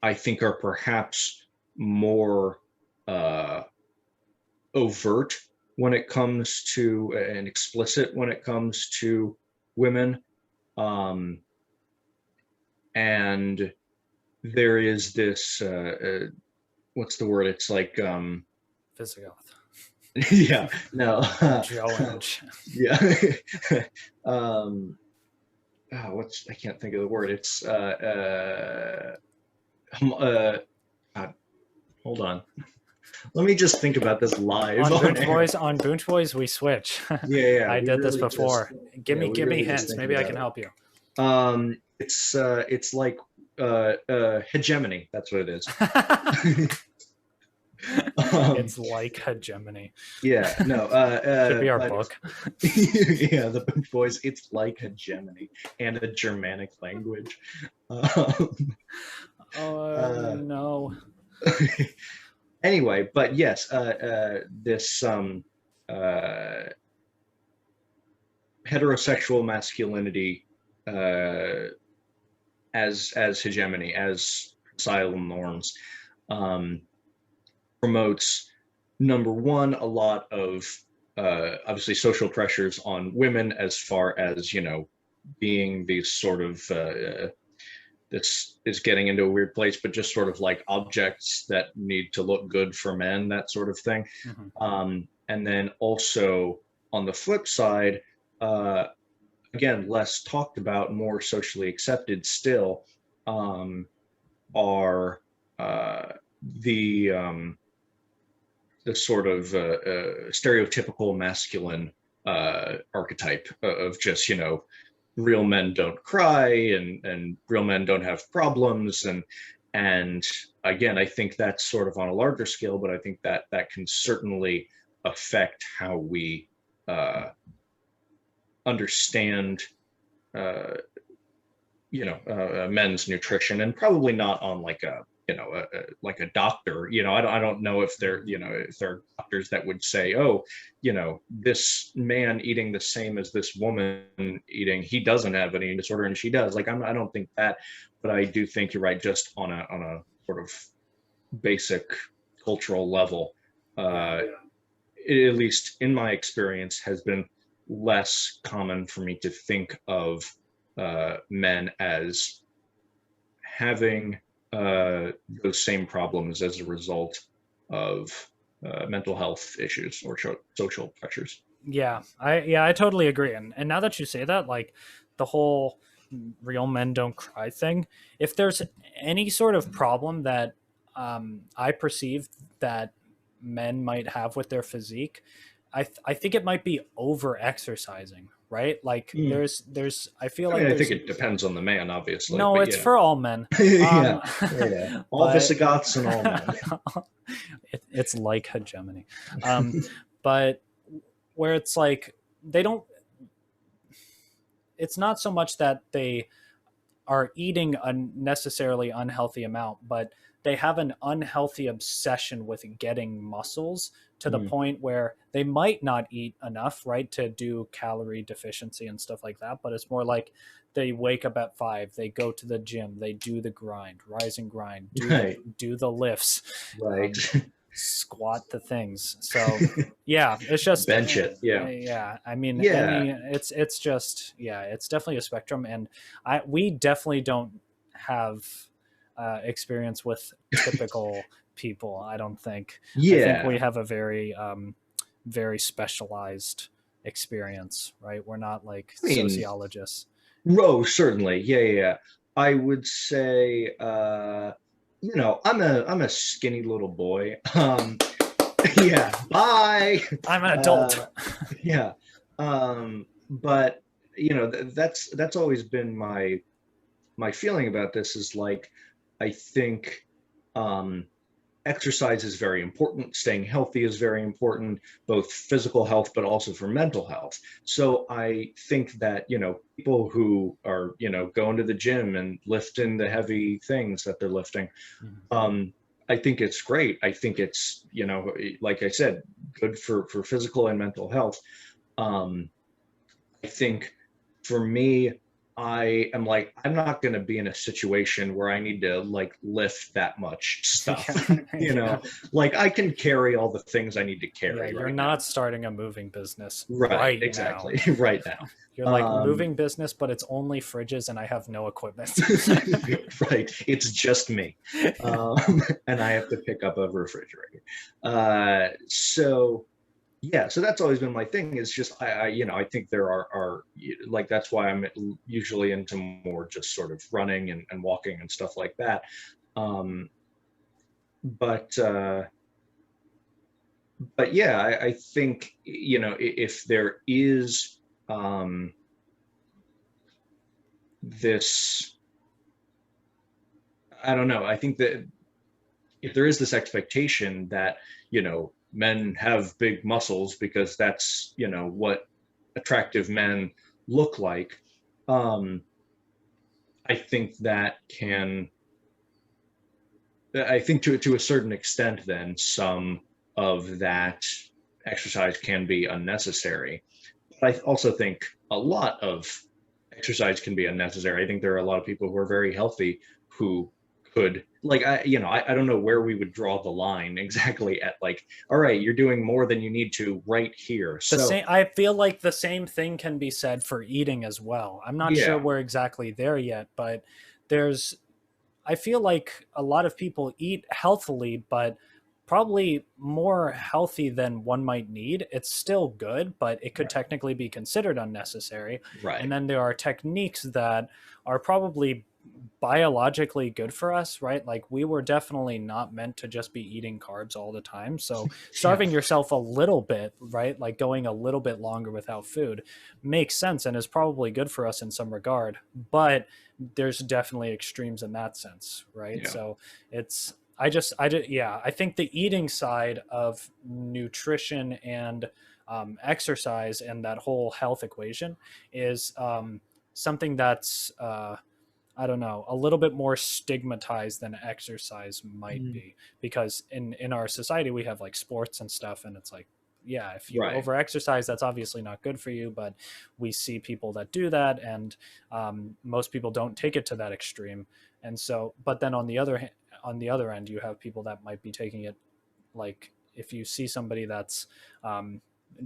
D: I think are perhaps more overt when it comes to, and explicit when it comes to women. Um, and there is this, what's the word? It's like,
C: Physical.
D: yeah, no,
C: Joe
D: yeah. I can't think of the word. It's, God, hold on. Let me just think about this live.
C: On Boonch Boys, we switch.
D: Yeah,
C: I
D: we
C: did this
D: really
C: before. Give me
D: really just
C: hints.
D: think
C: Maybe I
D: about
C: can
D: it.
C: help you.
D: It's like hegemony. That's what it is.
C: It's like hegemony.
D: Yeah, no.
C: Should be our book.
D: Yeah, the Boonch Boys. It's like hegemony and a Germanic language.
C: No.
D: Anyway, but yes, this heterosexual masculinity as hegemony, as societal norms, promotes, number one, a lot of obviously social pressures on women, as far as being these sort of this is getting into a weird place, but just sort of like objects that need to look good for men, that sort of thing. And then also on the flip side, again, less talked about, more socially accepted still, are the sort of stereotypical masculine archetype of just, real men don't cry, and real men don't have problems, and again, I think that's sort of on a larger scale, but I think that can certainly affect how we understand men's nutrition, and probably not on like a like a doctor. I don't know if there are doctors that would say, oh, this man eating the same as this woman eating, he doesn't have an eating disorder and she does. Like, I don't think that, but I do think you're right, just on a sort of basic cultural level, it, at least in my experience, has been less common for me to think of men as having those same problems as a result of mental health issues or social pressures.
C: I totally agree. And now that you say that, like the whole real men don't cry thing, if there's any sort of problem that I perceive that men might have with their physique, I think it might be over exercising, right? Like there's I feel like
D: I think it depends on the man, obviously.
C: No, it's for all men.
D: All Visigoths and all men.
C: It's like hegemony. But where it's like it's not so much that they are eating a necessarily unhealthy amount, but they have an unhealthy obsession with getting muscles to the point where they might not eat enough, right, to do calorie deficiency and stuff like that. But it's more like they wake up at 5, they go to the gym, they do the grind, rise and grind, do the lifts,
D: right,
C: squat the things. So yeah, it's just
D: bench it.
C: I mean, it's just, it's definitely a spectrum, and we definitely don't have experience with typical people, I don't think. I think we have a very very specialized experience, right? We're not like sociologists.
D: Oh, certainly. Yeah. I would say I'm a skinny little boy. Yeah, bye.
C: I'm an adult.
D: Yeah. But you know, that's always been my feeling about this is like, I think um, exercise is very important. Staying healthy is very important, both physical health, but also for mental health. So I think that, you know, people who are, you know, going to the gym and lifting the heavy things that they're lifting, I think it's great. I think it's, you know, like I said, good for physical and mental health. Um, I think for me, I am like, I'm not going to be in a situation where I need to like lift that much stuff.
C: Yeah,
D: You
C: yeah.
D: know, like I can carry all the things I need to
C: Yeah,
D: carry
C: you're
D: right
C: not
D: now.
C: starting a moving business
D: Right,
C: right now.
D: exactly. Right now.
C: You're like
D: Um,
C: moving business, but it's only fridges and I have no equipment.
D: right. It's just me. And I have to pick up a refrigerator. So yeah, so that's always been my thing is just you know, I think there are like that's why I'm usually into more just sort of running and walking and stuff like that. Um, but but yeah, I think, you know, if there is um, this, I don't know, I think that if there is this expectation that, you know, men have big muscles because that's, you know, what attractive men look like, um, I think that can, I think to a certain extent, then some of that exercise can be unnecessary. But I also think a lot of exercise can be unnecessary. I think there are a lot of people who are very healthy who could, like, you know, I don't know where we would draw the line exactly at like, all right, you're doing more than you need to right here.
C: The
D: So
C: same, I feel like the same thing can be said for eating as well. I'm not sure
D: yeah,
C: we're exactly there yet, but there's I feel like a lot of people eat healthily, but probably more healthy than one might need. It's still good, but it could
D: right,
C: technically be considered unnecessary. And
D: right,
C: then there are techniques that are probably biologically good for us, right? Like we were definitely not meant to just be eating carbs all the time. So
D: yeah,
C: starving yourself a little bit, right? Like going a little bit longer without food makes sense and is probably good for us in some regard. But there's definitely extremes in that sense, right?
D: yeah.
C: So it's yeah, I think the eating side of nutrition and exercise and that whole health equation is something that's I don't know, a little bit more stigmatized than exercise might
D: Mm,
C: be, because in our society we have like sports and stuff, and it's like, yeah, if you
D: right,
C: over exercise, that's obviously not good for you. But we see people that do that, and most people don't take it to that extreme. And so, but then on the other end, you have people that might be taking it, like if you see somebody that's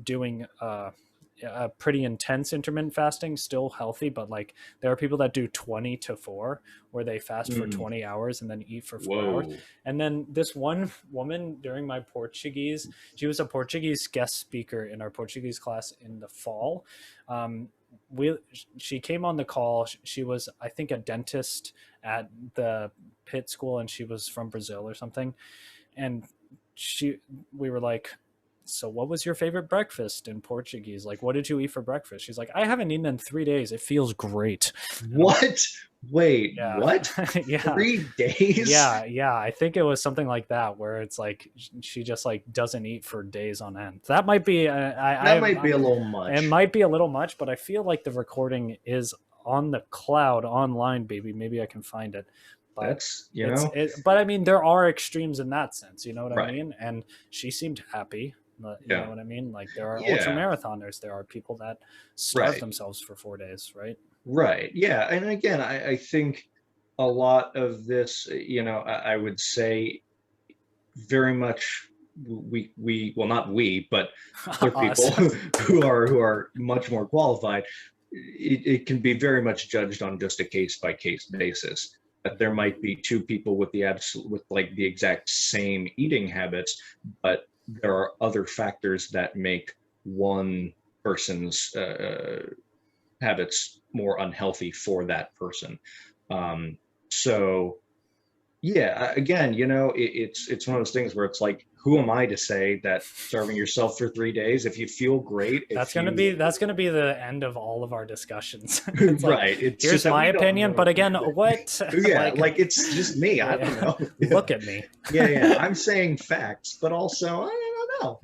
C: doing a pretty intense intermittent fasting, still healthy, but like there are people that do 20 to 4 where they fast for
D: mm,
C: 20 hours and then eat for 4 hours.
D: whoa,
C: And then this one woman during my Portuguese, she was a Portuguese guest speaker in our Portuguese class in the fall. um, we she came on the call. She was, I think, a dentist at the Pitt school, and she was from Brazil or something. And she we were like, so what was your favorite breakfast in Portuguese? Like, what did you eat for breakfast? She's like, I haven't eaten in 3 days. It feels great. And I'm like,
D: what? Wait,
C: yeah,
D: what?
C: yeah,
D: 3 days?
C: yeah. I think it was something like that, where it's like she just like doesn't eat for days on end. That might be,
D: That might be a little
C: it
D: much.
C: might be a little much, but I feel like the recording is on the cloud online, baby. Maybe I can find it. But
D: That's, you know,
C: but I mean, there are extremes in that sense. You know what I
D: right,
C: mean? And she seemed happy. You know
D: yeah,
C: what I mean? Like there are ultra
D: yeah,
C: marathoners. There are people that starve
D: right.
C: themselves for 4 days, right?
D: Right. Yeah. And again, I think a lot of this, you know, I would say very much well, not we, but other people
C: Us.
D: who are much more qualified, it can be very much judged on just a case by case basis. That there might be two people with the absolute with like the exact same eating habits, but there are other factors that make one person's habits more unhealthy for that person. Um, so yeah, again, you know, it's one of those things where it's like, who am I to say that starving yourself for 3 days, if you feel great,
C: That's gonna be the end of all of our discussions.
D: It's right. It's
C: here's my opinion, but again, what?
D: Yeah, like it's just me. I don't know.
C: Look at me.
D: Yeah. I'm saying facts, but also I don't know.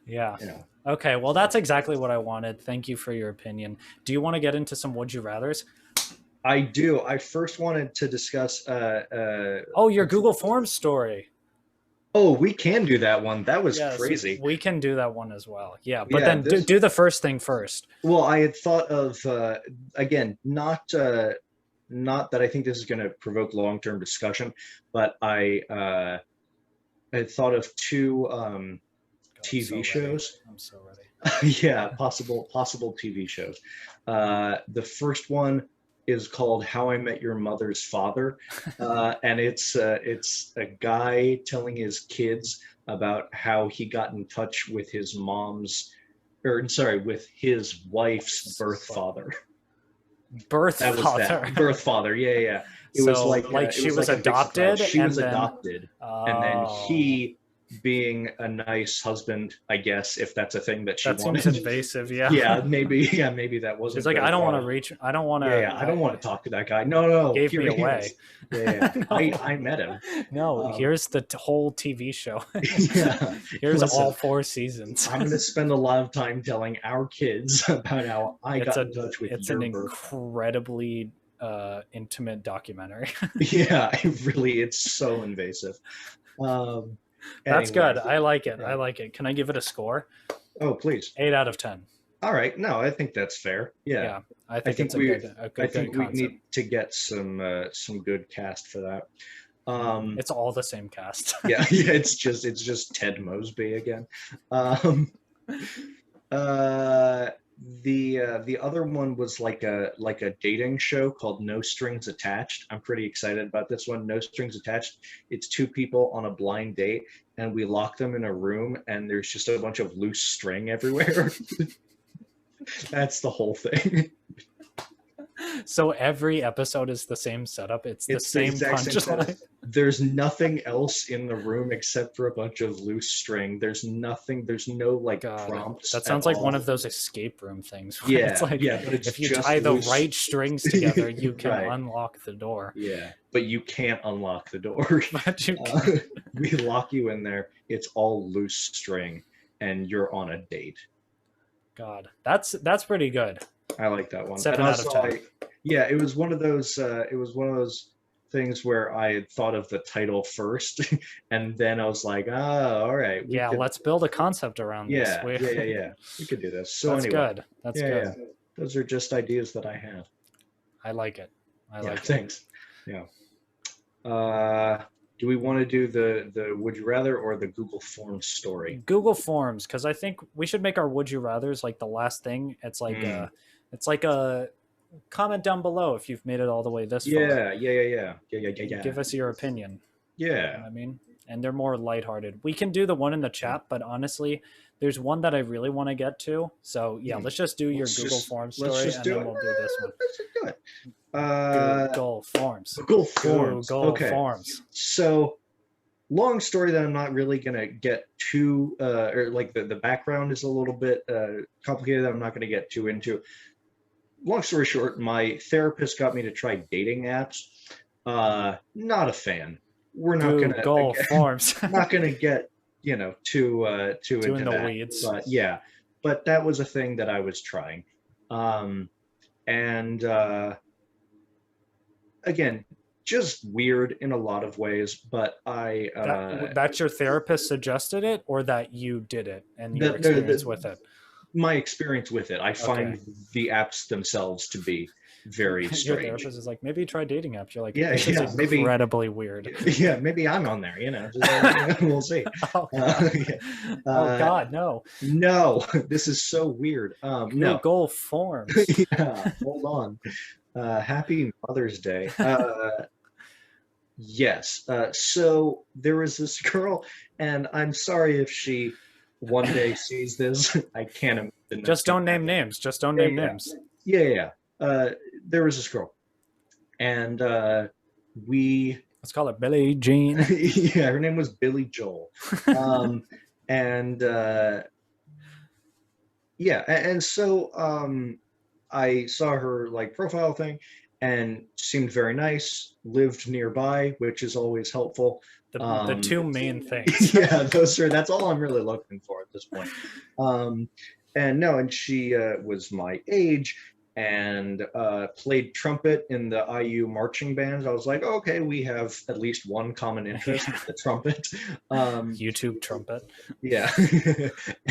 C: Yeah. Okay. Well, that's exactly what I wanted. Thank you for your opinion. Do you want to get into some would you rather's?
D: I do. I first wanted to discuss.
C: Your Google Forms story.
D: Oh, we can do that one. That was crazy.
C: We can do that one as well. Yeah, but then do the first thing first.
D: Well, I had thought of again, not that I think this is going to provoke long-term discussion, but I had thought of two TV shows.
C: I'm so ready.
D: Yeah, possible TV shows. The first one is called How I Met Your Mother's Father, and it's a guy telling his kids about how he got in touch with his with his wife's birth father.
C: Birth
D: father. Yeah. It was like
C: she was adopted.
D: She was adopted, and then he, being a nice husband, I guess, if that's a thing that she wanted.
C: Seems invasive.
D: Yeah, maybe that wasn't.
C: She's like, I don't want to reach. I don't want to.
D: Yeah, I don't want to talk to that guy. No.
C: Gave me away.
D: Yeah.
C: No.
D: I met him.
C: No, here's the whole TV show.
D: Yeah.
C: Here's all 4 seasons.
D: I'm going to spend a lot of time telling our kids about how I got in touch with
C: It's
D: your
C: an
D: birth.
C: incredibly intimate documentary.
D: Yeah, it's so invasive.
C: That's
D: anyway,
C: good. I like it.
D: Yeah.
C: I like it. Can I give it a score?
D: Oh, please.
C: 8 out of 10.
D: All right. No, I think that's fair. Yeah.
C: I think it's
D: we
C: concept.
D: need to get some good cast for that.
C: It's all the same cast.
D: Yeah. It's just Ted Mosby again. The other one was like a dating show called No Strings Attached. I'm pretty excited about this one. No Strings Attached. It's 2 people on a blind date, and we lock them in a room, and there's just a bunch of loose string everywhere. That's the whole thing.
C: So every episode is the same setup. It's the same punchline.
D: There's nothing else in the room except for a bunch of loose string. There's no prompts.
C: That sounds like one of those escape room things.
D: Yeah,
C: it's like,
D: but it's
C: if you
D: just
C: tie the
D: loose.
C: right strings together, you can
D: Right.
C: unlock the door.
D: Yeah, but you can't unlock the door.
C: But you can.
D: We lock you in there. It's all loose string, and you're on a date.
C: God, that's pretty good.
D: I like that one.
C: 7
D: And
C: out of 10.
D: It was one of those. It was one of those things where I had thought of the title first, and then I was like, all right.
C: Let's build a concept around this.
D: Yeah. We could do this. So
C: that's
D: anyway,
C: good. That's good.
D: Yeah. Those are just ideas that I have.
C: I like it.
D: Thanks. Yeah. Do we want to do the Would You Rather or the Google Forms story?
C: Google Forms, because I think we should make our Would You Rathers like the last thing. It's like a comment down below if you've made it all the way this far.
D: Yeah.
C: Give us your opinion.
D: Yeah.
C: You know what I mean? And they're more lighthearted. We can do the one in the chat, but honestly, there's one that I really want to get to. So let's just do your Google Forms story, and then we'll do this one.
D: Let's just do it.
C: Google Forms.
D: Google Forms.
C: Google Forms.
D: So, long story that I'm not really gonna get too, or like the background is a little bit complicated that I'm not gonna get too into. Long story short, my therapist got me to try dating apps. Not a fan. We're not
C: Google Forms.
D: not gonna get too
C: Too
D: into
C: in the
D: that.
C: weeds.
D: But that was a thing that I was trying. And again, just weird in a lot of ways, but
C: that's your therapist suggested it, or that you did it and your experience with it?
D: My experience with it. I find the apps themselves to be very strange.
C: Your therapist is like, maybe try dating apps. You're like,
D: this
C: is
D: maybe
C: incredibly weird.
D: Yeah, maybe I'm on there, we'll see.
C: Oh God, no.
D: No, this is so weird. No.
C: Google Forms.
D: Yeah, hold on. Happy Mother's Day. Yes. So there was this girl, and I'm sorry if she one day sees this. I can't imagine.
C: Just don't name names. Just don't name names.
D: Yeah. There was this girl, and we
C: Let's call it Billie Jean.
D: Yeah, her name was Billy Joel. And yeah, and so I saw her like profile thing and seemed very nice, lived nearby, which is always helpful.
C: The two main things.
D: Yeah, that's all I'm really looking for at this point. And she was my age and played trumpet in the IU marching band. I was like, okay, we have at least one common interest, the trumpet.
C: YouTube trumpet.
D: Yeah.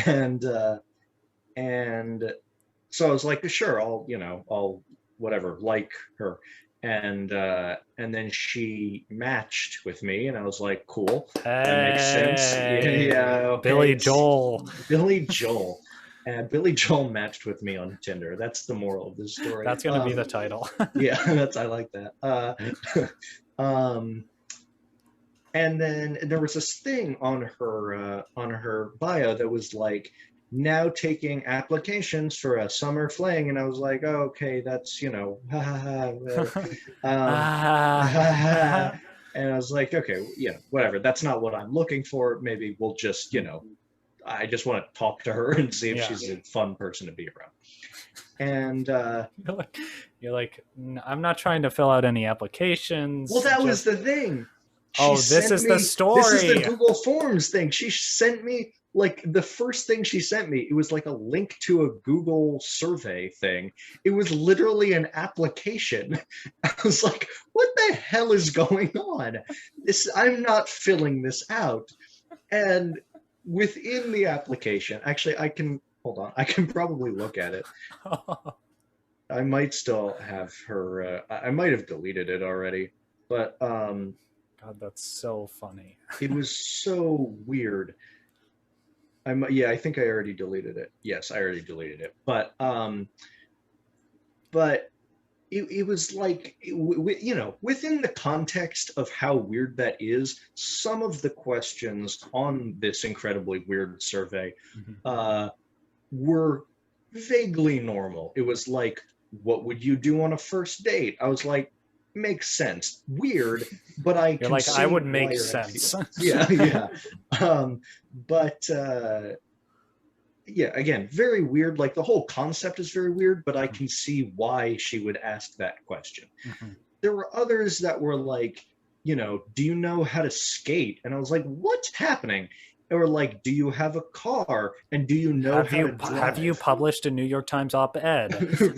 D: And so I was like, sure, I'll whatever, like her. And then she matched with me, and I was like, cool, that makes sense. Yeah, okay.
C: Billy Joel.
D: Billy Joel. And Billy Joel matched with me on Tinder. That's the moral of this story.
C: That's gonna be the title.
D: Yeah, I like that. And then there was this thing on her bio that was like, now taking applications for a summer fling, and I was like, oh, okay, that's ha ha ha. And I was like, okay, whatever. That's not what I'm looking for. Maybe we'll just I just want to talk to her and see if she's a fun person to be around. And
C: you're like, I'm not trying to fill out any applications.
D: Well, that was the thing.
C: This is the story.
D: This is the Google Forms thing. She sent me, like, the first thing she sent me, it was like a link to a Google survey thing. It was literally an application. I was like, what the hell is going on? I'm not filling this out. And within the application, actually, hold on, I can probably look at it. I might still have her, I might have deleted it already, but
C: God, that's so funny.
D: It was so weird. I think I already deleted it. Yes, I already deleted it. But it was like, within the context of how weird that is, some of the questions on this incredibly weird survey were vaguely normal. It was like, what would you do on a first date? I was like, makes sense. Weird, but
C: You're like, I would make sense.
D: Yeah. But again, very weird. Like, the whole concept is very weird, but I can see why she would ask that question. There were others that were like, do you know how to skate? And I was like, what's happening? Or like, do you have a car? And do you know how to drive?
C: Have you published a New York Times op-ed?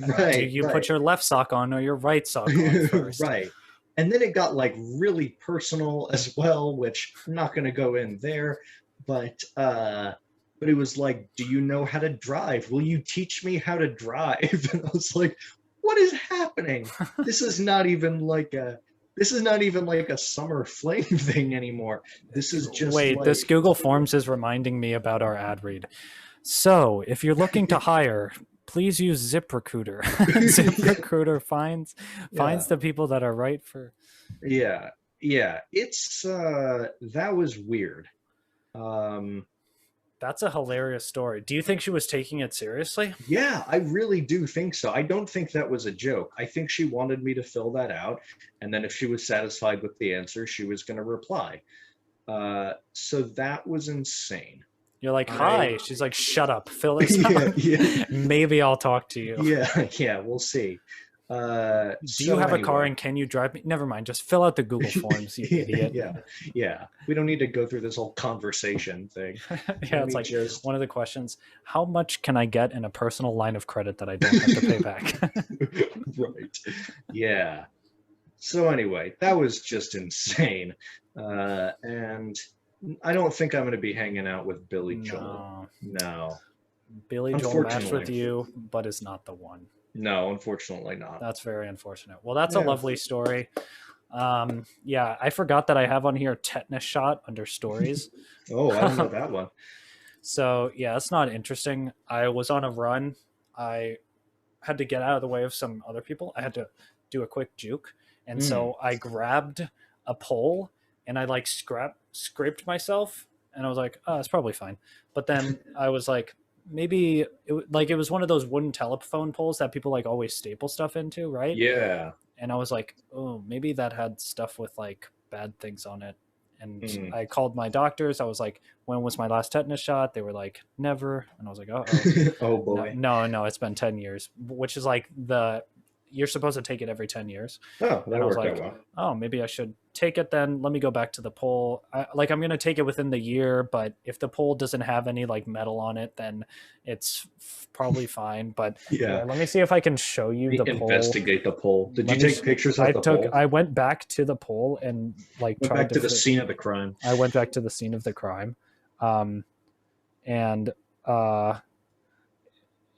D: Right.
C: Do you put your left sock on or your right sock on first?
D: Right. And then it got like really personal as well, which I'm not going to go in there. But it was like, do you know how to drive? Will you teach me how to drive? And I was like, what is happening? This is not even like a summer fling thing anymore. This is just
C: this Google Forms is reminding me about our ad read. So if you're looking to hire, please use ZipRecruiter. ZipRecruiter finds the people that are right for.
D: Yeah. It's that was weird.
C: That's a hilarious story. Do you think she was taking it seriously?
D: Yeah, I really do think so. I don't think that was a joke. I think she wanted me to fill that out, and then if she was satisfied with the answer, she was going to reply. So that was insane.
C: You're like, hi. She's like, shut up, fill this out. Maybe I'll talk to you.
D: Yeah, we'll see.
C: Do you have a car and can you drive me? Never mind. Just fill out the Google Forms, you idiot.
D: Yeah. We don't need to go through this whole conversation thing.
C: It's like one of the questions. How much can I get in a personal line of credit that I don't have to pay back?
D: Right. Yeah. So anyway, that was just insane. And I don't think I'm going to be hanging out with Billy Joel. No.
C: Billy Joel matched with you, but is not the one.
D: No, unfortunately not.
C: That's very unfortunate. Well, that's a lovely story. I forgot that I have on here tetanus shot under stories.
D: Oh, I don't know that one.
C: So yeah, it's not interesting. I was on a run. I had to get out of the way of some other people. I had to do a quick juke. And so I grabbed a pole and I like scraped myself and I was like, oh, it's probably fine. But then I was like, maybe it was one of those wooden telephone poles that people like always staple stuff into, right?
D: Yeah.
C: And I was like, oh, maybe that had stuff with like bad things on it. And
D: Mm.
C: I called my doctors. I was like, when was my last tetanus shot? They were like, never. And I was like, oh,
D: Oh boy.
C: no, it's been 10 years, which is like you're supposed to take it every 10 years.
D: Oh, that
C: And I was
D: worked out
C: like,
D: well.
C: oh, maybe I should take it then. Let me go back to the poll. I'm going to take it within the year, but if the poll doesn't have any like metal on it, then it's probably fine. But
D: Yeah.
C: let me see if I can show you the poll.
D: Investigate the poll. Did
C: Let
D: you
C: me
D: take pictures of the poll?
C: I went back to the poll and like
D: Went back to the scene of the crime.
C: I went back to the scene of the crime. And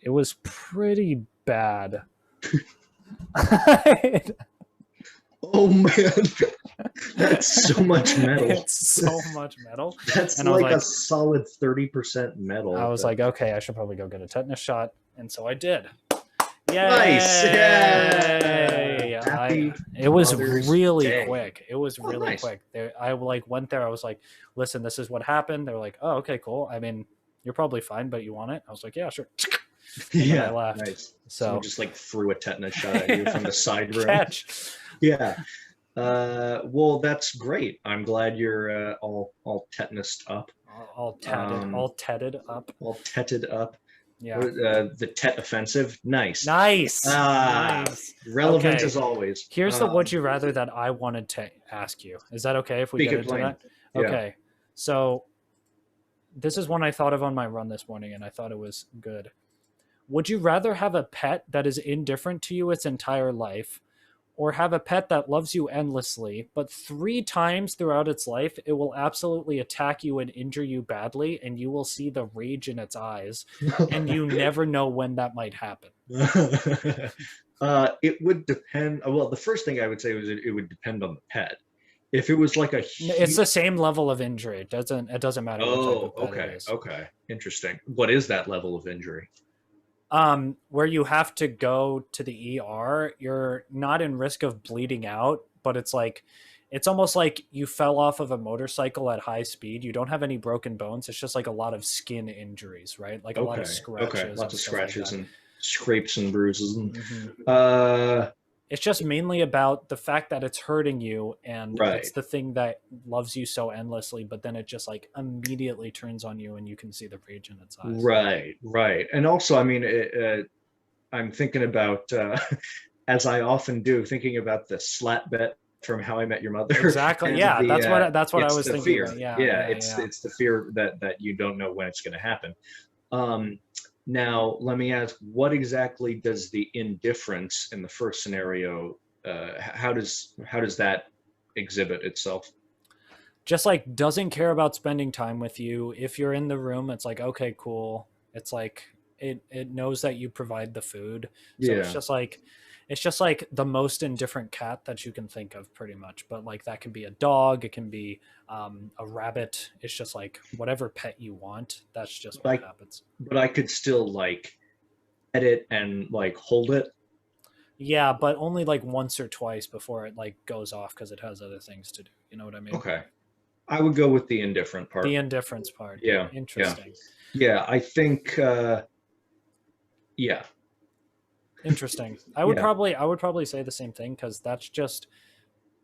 C: it was pretty bad.
D: Oh man, that's so much metal.
C: It's so much metal.
D: That's
C: and I was
D: like a solid 30% metal.
C: I was like, okay, I should probably go get a tetanus shot, and so I did. Yay!
D: Nice. Yeah. Happy
C: it was
D: Mother's
C: really
D: Day.
C: quick. It was really
D: nice.
C: quick. I like went there. I was like, listen, this is what happened. They were like, oh, okay, cool. I mean, you're probably fine, but you want it? I was like, yeah, sure. And then I left.
D: Nice.
C: So
D: Someone just like threw a tetanus shot at you from the side room.
C: catch.
D: Yeah. Well, that's great. I'm glad you're all tetanused up,
C: All tetted up.
D: all tetted up.
C: Yeah.
D: The tet offensive. Nice.
C: Nice.
D: Ah,
C: Nice.
D: relevant
C: Okay.
D: as always.
C: Here's the would you rather that I wanted to ask you. Is that okay if we
D: Speak
C: get
D: it
C: into
D: plain.
C: that?
D: Yeah.
C: Okay. So this is one I thought of on my run this morning, and I thought it was good. Would you rather have a pet that is indifferent to you its entire life, or have a pet that loves you endlessly, but 3 times throughout its life, it will absolutely attack you and injure you badly, and you will see the rage in its eyes, and you never know when that might happen?
D: It would depend. Well, the first thing I would say was it would depend on the pet. If it was like a
C: It's the same level of injury. It doesn't matter what type of pet it is.
D: Okay. Interesting. What is that level of injury?
C: Where you have to go to the ER, you're not in risk of bleeding out, but it's almost like you fell off of a motorcycle at high speed. You don't have any broken bones. It's just like a lot of skin injuries, right? Like a lot of scratches.
D: Okay, lots of scratches
C: like
D: and scrapes and bruises. And,
C: Mm-hmm. It's just mainly about the fact that it's hurting you, and
D: Right.
C: it's the thing that loves you so endlessly, but then it just like immediately turns on you, and you can see the rage in its eyes.
D: Right. And also, I mean, I'm thinking about, as I often do, thinking about the slap bet from How I Met Your Mother.
C: Exactly.
D: And
C: Yeah, that's what I
D: it's
C: was
D: the
C: thinking.
D: fear.
C: About. Yeah,
D: it's the fear that you don't know when it's going to happen. Now, let me ask, what exactly does the indifference in the first scenario, how does that exhibit itself?
C: Just like doesn't care about spending time with you. If you're in the room, it's like, okay, cool. It's like it knows that you provide the food. So
D: Yeah.
C: it's just like the most indifferent cat that you can think of, pretty much. But like that can be a dog, it can be a rabbit. It's just like whatever pet you want. That's just what happens.
D: But I could still like pet it and like hold it.
C: Yeah, but only like once or twice before it like goes off because it has other things to do. You know what I mean?
D: Okay. I would go with the indifferent part.
C: The indifference part.
D: Yeah.
C: Interesting.
D: Yeah, I think yeah.
C: Interesting. I would probably say the same thing, because that's just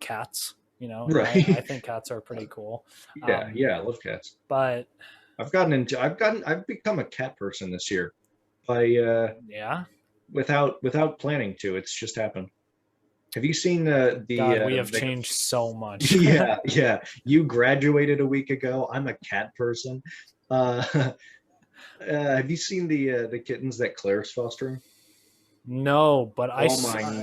C: cats, you know.
D: Right.
C: I think cats are pretty cool.
D: Yeah, I love cats.
C: But
D: I've become a cat person this year.
C: yeah.
D: Without planning to. It's just happened. Have you seen
C: God, we have changed so much.
D: yeah. You graduated a week ago. I'm a cat person. Have you seen the kittens that Claire's fostering?
C: No, but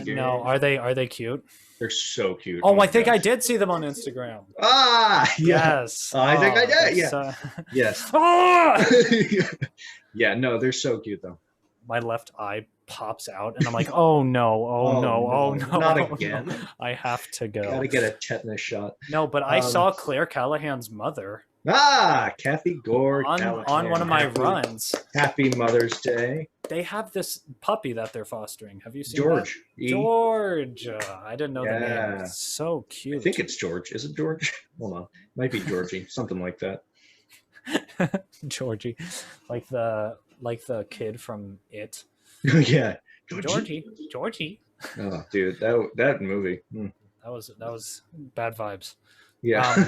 D: no.
C: Are they cute?
D: They're so cute.
C: Oh, I think I did see them on Instagram.
D: Ah, yeah.
C: Yes.
D: I think I did. Yeah. Yes.
C: Ah!
D: Yeah. No, they're so cute though.
C: My left eye pops out, and I'm like, oh no, no,
D: not again.
C: No. I have to go.
D: Gotta get a tetanus shot.
C: No, but I saw Claire Callahan's mother.
D: Kathy Gore
C: on one of my runs.
D: Happy Mother's Day.
C: They have this puppy that they're fostering. Have you seen
D: George?
C: That? George. I didn't know the name. It's so cute.
D: I think it's George. Is it George? Hold on. Might be Georgie. Something like that.
C: Georgie, like the kid from It.
D: Yeah.
C: Georgie.
D: Oh, dude, that movie.
C: That was bad vibes.
D: Yeah.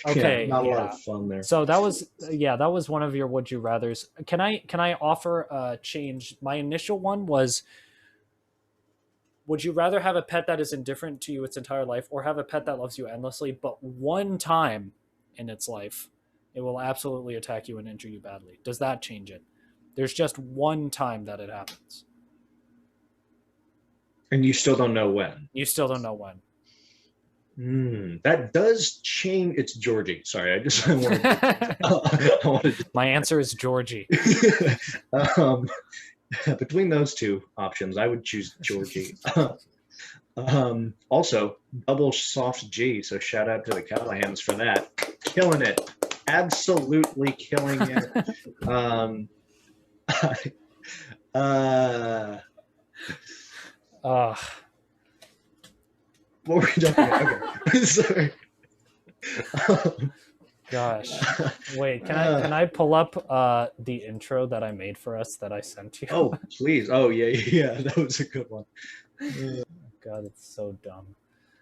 C: Okay,
D: Not a lot of fun there.
C: So that was one of your would you rather's. Can I offer a change? My initial one was, would you rather have a pet that is indifferent to you its entire life, or have a pet that loves you endlessly, but one time in its life it will absolutely attack you and injure you badly? Does that change it? There's just one time that it happens.
D: And you still don't know when.
C: You still don't know when.
D: That does change. It's Georgie. Sorry, I wanted
C: My answer is Georgie.
D: Between those two options, I would choose Georgie. Also, double soft G. So shout out to the Callahans for that. Killing it. Absolutely killing it. What were we talking about? Okay. Sorry.
C: Gosh. Wait, can I pull up the intro that I made for us that I sent you?
D: Oh, please. Oh, yeah. That was a good one.
C: God, it's so dumb.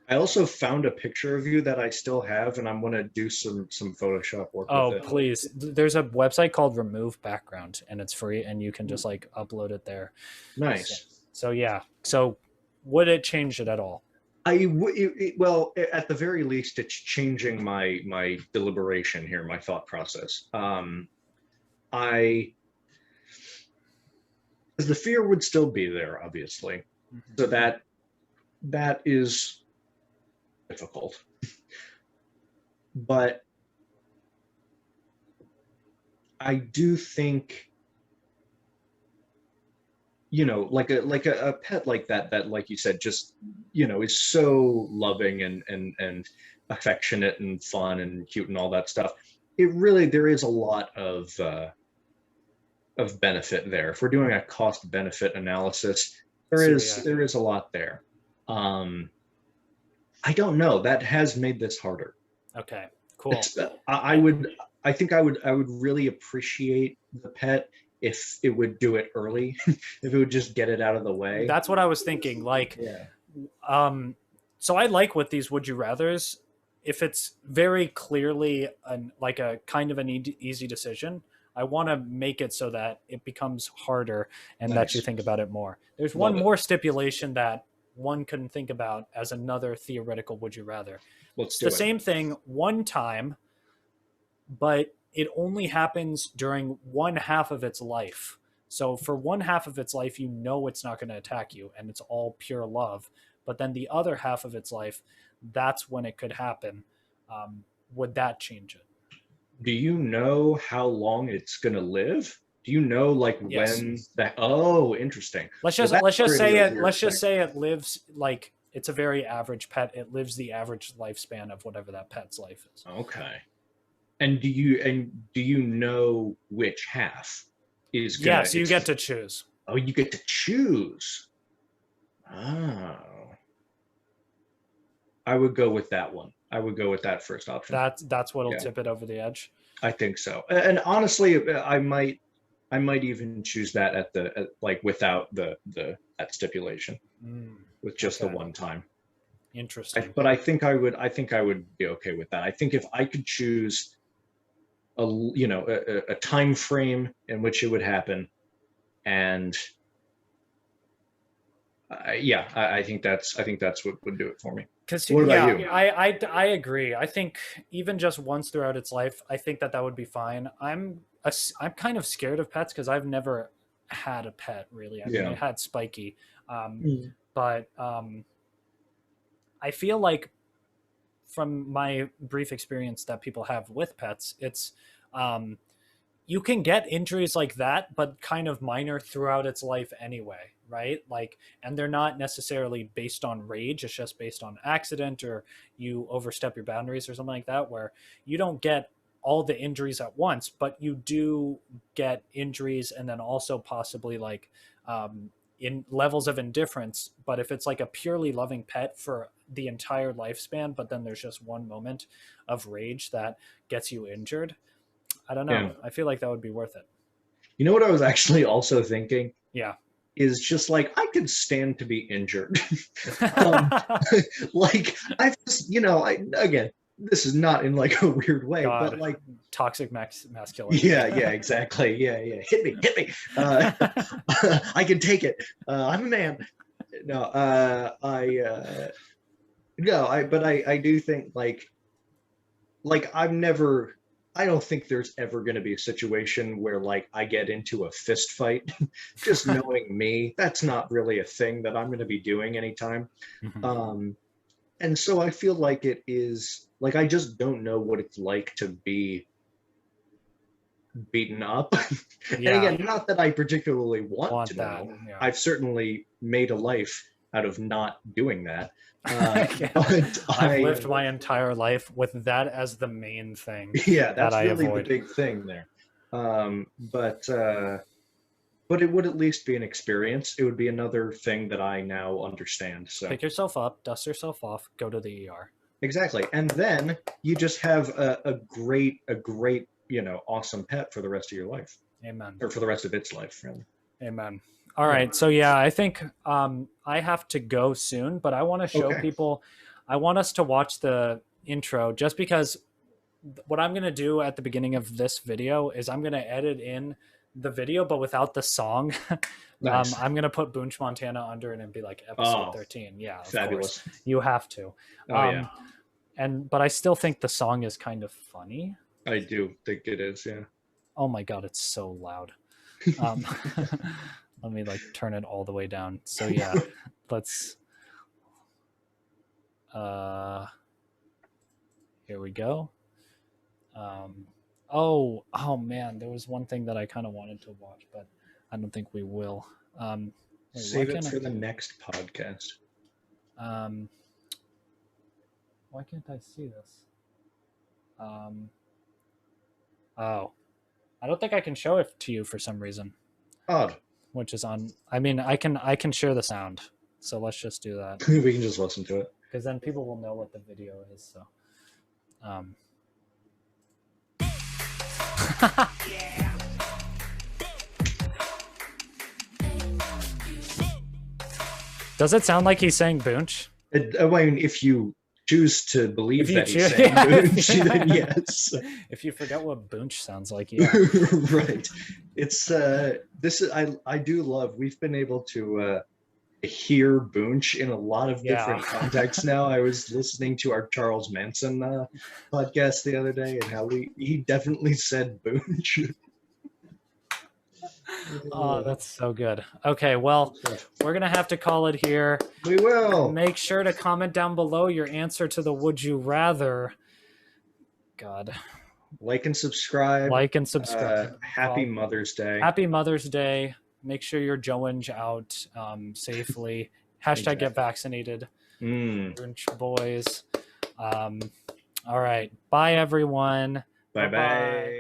D: I also found a picture of you that I still have, and I'm going to do some Photoshop work with it.
C: Please. There's a website called Remove Background, and it's free, and you can just like upload it there.
D: Nice.
C: So yeah. So would it change it at all?
D: Well, at the very least, it's changing my deliberation here, my thought process. Because the fear would still be there, obviously. Mm-hmm. So that is difficult. But I do think, like a pet like that, like you said, just, is so loving and affectionate and fun and cute and all that stuff. There is a lot of benefit there. If we're doing a cost benefit analysis, there is a lot there. I don't know. That has made this harder.
C: Okay, cool.
D: I think I would really appreciate the pet if it would do it early, if it would just get it out of the way.
C: That's what I was thinking. Like, so I like with these would you rathers, if it's very clearly like a kind of an easy decision, I want to make it so that it becomes harder and that you think about it more. There's one more stipulation that one couldn't think about as another theoretical would you rather. It's the same thing one time, but it only happens during one half of its life. So for one half of its life, it's not going to attack you and it's all pure love. But then the other half of its life, that's when it could happen. Would that change it?
D: Do you know how long it's going to live? Do you know when that? Oh, interesting.
C: Let's just say it lives like it's a very average pet. It lives the average lifespan of whatever that pet's life is.
D: Okay. And do you know which half is gonna?
C: Yes, you get to choose.
D: Oh, you get to choose. Oh. I would go with that one. I would go with that first option.
C: That's what'll tip it over the edge.
D: I think so. And honestly, I might even choose that without that stipulation, with just the one time.
C: Interesting.
D: But I think I would be okay with that. I think if I could choose a time frame in which it would happen, and I think that's what would do it for me. What about you?
C: I agree. I think even just once throughout its life, I think that would be fine. I'm kind of scared of pets because I've never had a pet really. I had Spiky, but I feel like from my brief experience that people have with pets, it's you can get injuries like that, but kind of minor throughout its life anyway, right? Like, and they're not necessarily based on rage. It's just based on accident or you overstep your boundaries or something like that, where you don't get all the injuries at once, but you do get injuries and then also possibly like in levels of indifference. But if it's like a purely loving pet for the entire lifespan, but then there's just one moment of rage that gets you injured, I don't know. Yeah. I feel like that would be worth it.
D: You know what I was actually also thinking?
C: Yeah.
D: is just like, I could stand to be injured. um, like I've just, again, this is not in like a weird way,
C: God,
D: but like,
C: toxic masculinity.
D: yeah, exactly. Yeah. Hit me. I can take it. I'm a man. No, but I do think like I don't think there's ever going to be a situation where like I get into a fist fight. Just knowing me, that's not really a thing that I'm going to be doing anytime.
C: Mhm.
D: And so I feel like it is like I just don't know what it's like to be beaten up. And
C: Yeah,
D: again, not that I particularly want to
C: that.
D: know.
C: Yeah.
D: I've certainly made a life out of not doing that.
C: Yeah.
D: But
C: I've lived my entire life with that as the main thing.
D: Yeah, that's
C: I
D: really
C: avoid.
D: the big thing there. But it would at least be an experience. It would be another thing that I now understand. So
C: Pick yourself up, dust yourself off, go to the ER.
D: exactly, and then you just have a great, awesome pet for the rest of your life,
C: Amen.
D: or for the rest of its life, really.
C: Amen. All right. So yeah, I think I have to go soon, but I want to show
D: Okay.
C: people. I want us to watch the intro just because what I'm going to do at the beginning of this video is I'm going to edit in the video, but without the song.
D: Nice.
C: I'm going to put Boonch, Montana under it and be like episode 13. Yeah, of
D: Fabulous.
C: course. You have to.
D: Yeah.
C: But I still think the song is kind of funny.
D: I do think it is, yeah.
C: Oh my God, it's so loud. Let me like turn it all the way down. So yeah, let's, here we go. Oh man, there was one thing that I kind of wanted to watch, but I don't think we will.
D: Save it for the next podcast.
C: Why can't I see this? Oh, I don't think I can show it to you for some reason.
D: Odd.
C: Which is on. I mean, I can share the sound. So let's just do that.
D: We can just listen to it.
C: Because then people will know what the video is. So. Does it sound like he's saying Boonch?
D: I mean, if you choose to believe that he's saying Boonch, then yes.
C: If you forget what Boonch sounds like, yeah.
D: Right. It's I do love. We've been able to hear Boonch in a lot of different contexts now. I was listening to our Charles Manson podcast the other day, and how he definitely said Boonch.
C: Oh, that's so good. Okay, well, we're going to have to call it here.
D: We will.
C: Make sure to comment down below your answer to the Would You Rather. God.
D: Like and subscribe. Happy Mother's Day.
C: Happy Mother's Day. Make sure you're Joinge out safely. Hashtag get vaccinated. Boonch Boys. All right. Bye, everyone.
D: Bye-bye.